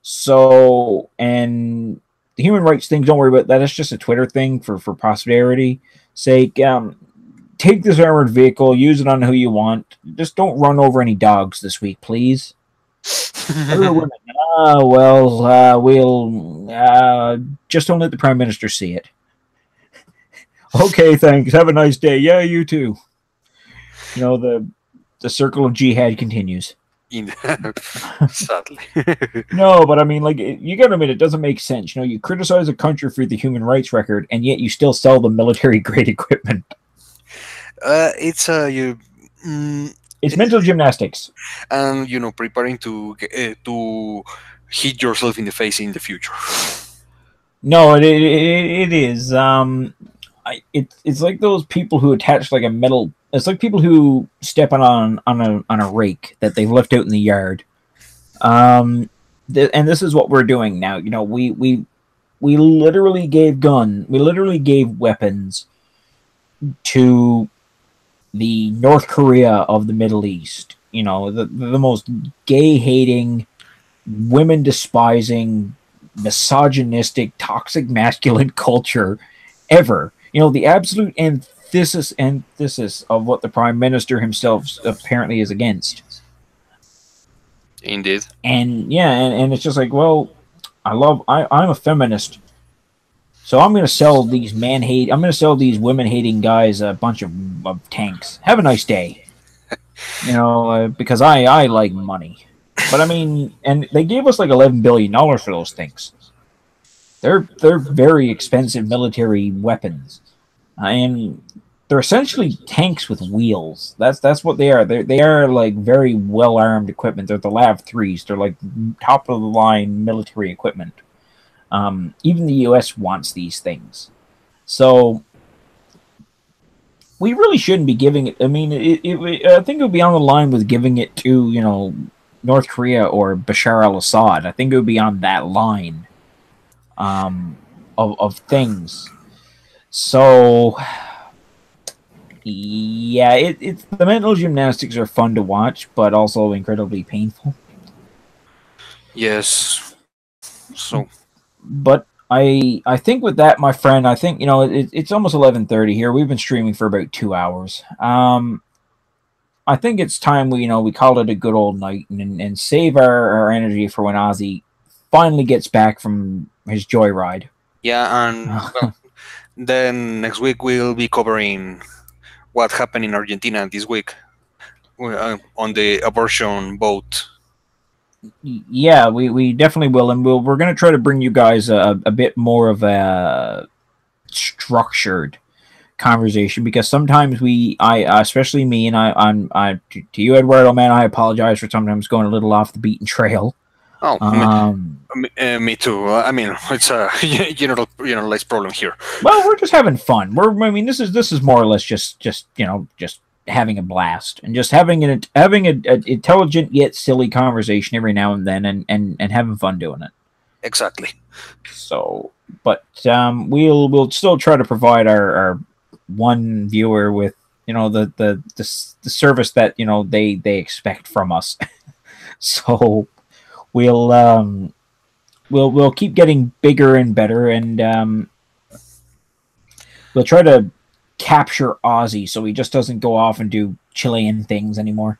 So, and the human rights thing, don't worry about that. That's just a Twitter thing for posterity sake. Take this armored vehicle, use it on who you want. Just don't run over any dogs this week, please. We'll just don't let the Prime Minister see it. Okay, thanks. Have a nice day. Yeah, you too. The circle of jihad continues. Sadly. No, but I mean, like, you gotta admit, it doesn't make sense. You criticize a country for the human rights record, and yet you still sell them military grade equipment. It's mental gymnastics, and preparing to hit yourself in the face in the future. No, it is. It's like those people who attach like a metal. It's like people who step on a rake that they've left out in the yard. And this is what we're doing now. We literally gave weapons to the North Korea of the Middle East. The most gay-hating, women-despising, misogynistic, toxic masculine culture ever. The absolute this is antithesis of what the Prime Minister himself apparently is against. Indeed. And yeah, and it's just like, well, I'm a feminist, so I'm gonna sell these I'm gonna sell these women hating guys a bunch of tanks. Have a nice day. You know, because I like money. But I mean, and they gave us like $11 billion for those things. They're very expensive military weapons, and they're essentially tanks with wheels. That's what they are. They are like very well armed equipment. They're the LAV 3s. They're like top of the line military equipment. Even the U.S. wants these things, so we really shouldn't be giving it. I mean, I think it would be on the line with giving it to, you know, North Korea or Bashar al-Assad. I think it would be on that line of things. So yeah, it's the mental gymnastics are fun to watch, but also incredibly painful. Yes. So, but I think with that, my friend, I think, you know, it's almost 11:30 here. We've been streaming for about 2 hours. I think it's time we call it a good old night and save our energy for when Ozzy finally gets back from his joyride. yeah, and well, then next week we'll be covering what happened in Argentina this week on the abortion vote. Yeah, we definitely will, and we're going to try to bring you guys a bit more of a structured conversation, because sometimes especially me, and I to you, Eduardo, man, I apologize for sometimes going a little off the beaten trail. Oh, me too. I mean, it's a less problem here. Well, we're just having fun. I mean, this is more or less just having a blast and just having an intelligent yet silly conversation every now and then, and having fun doing it. Exactly. So, but we'll still try to provide our one viewer with, you know, the service that, you know, they expect from us. So we'll keep getting bigger and better, and we'll try to capture Ozzy so he just doesn't go off and do Chilean things anymore.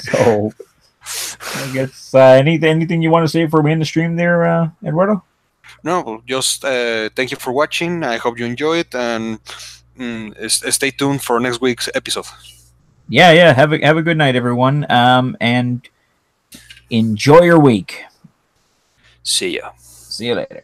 So I guess anything you want to say before we end the stream there, Eduardo? No, just thank you for watching. I hope you enjoy it, and stay tuned for next week's episode. Yeah. Have a good night, everyone. And enjoy your week. See ya. See you later.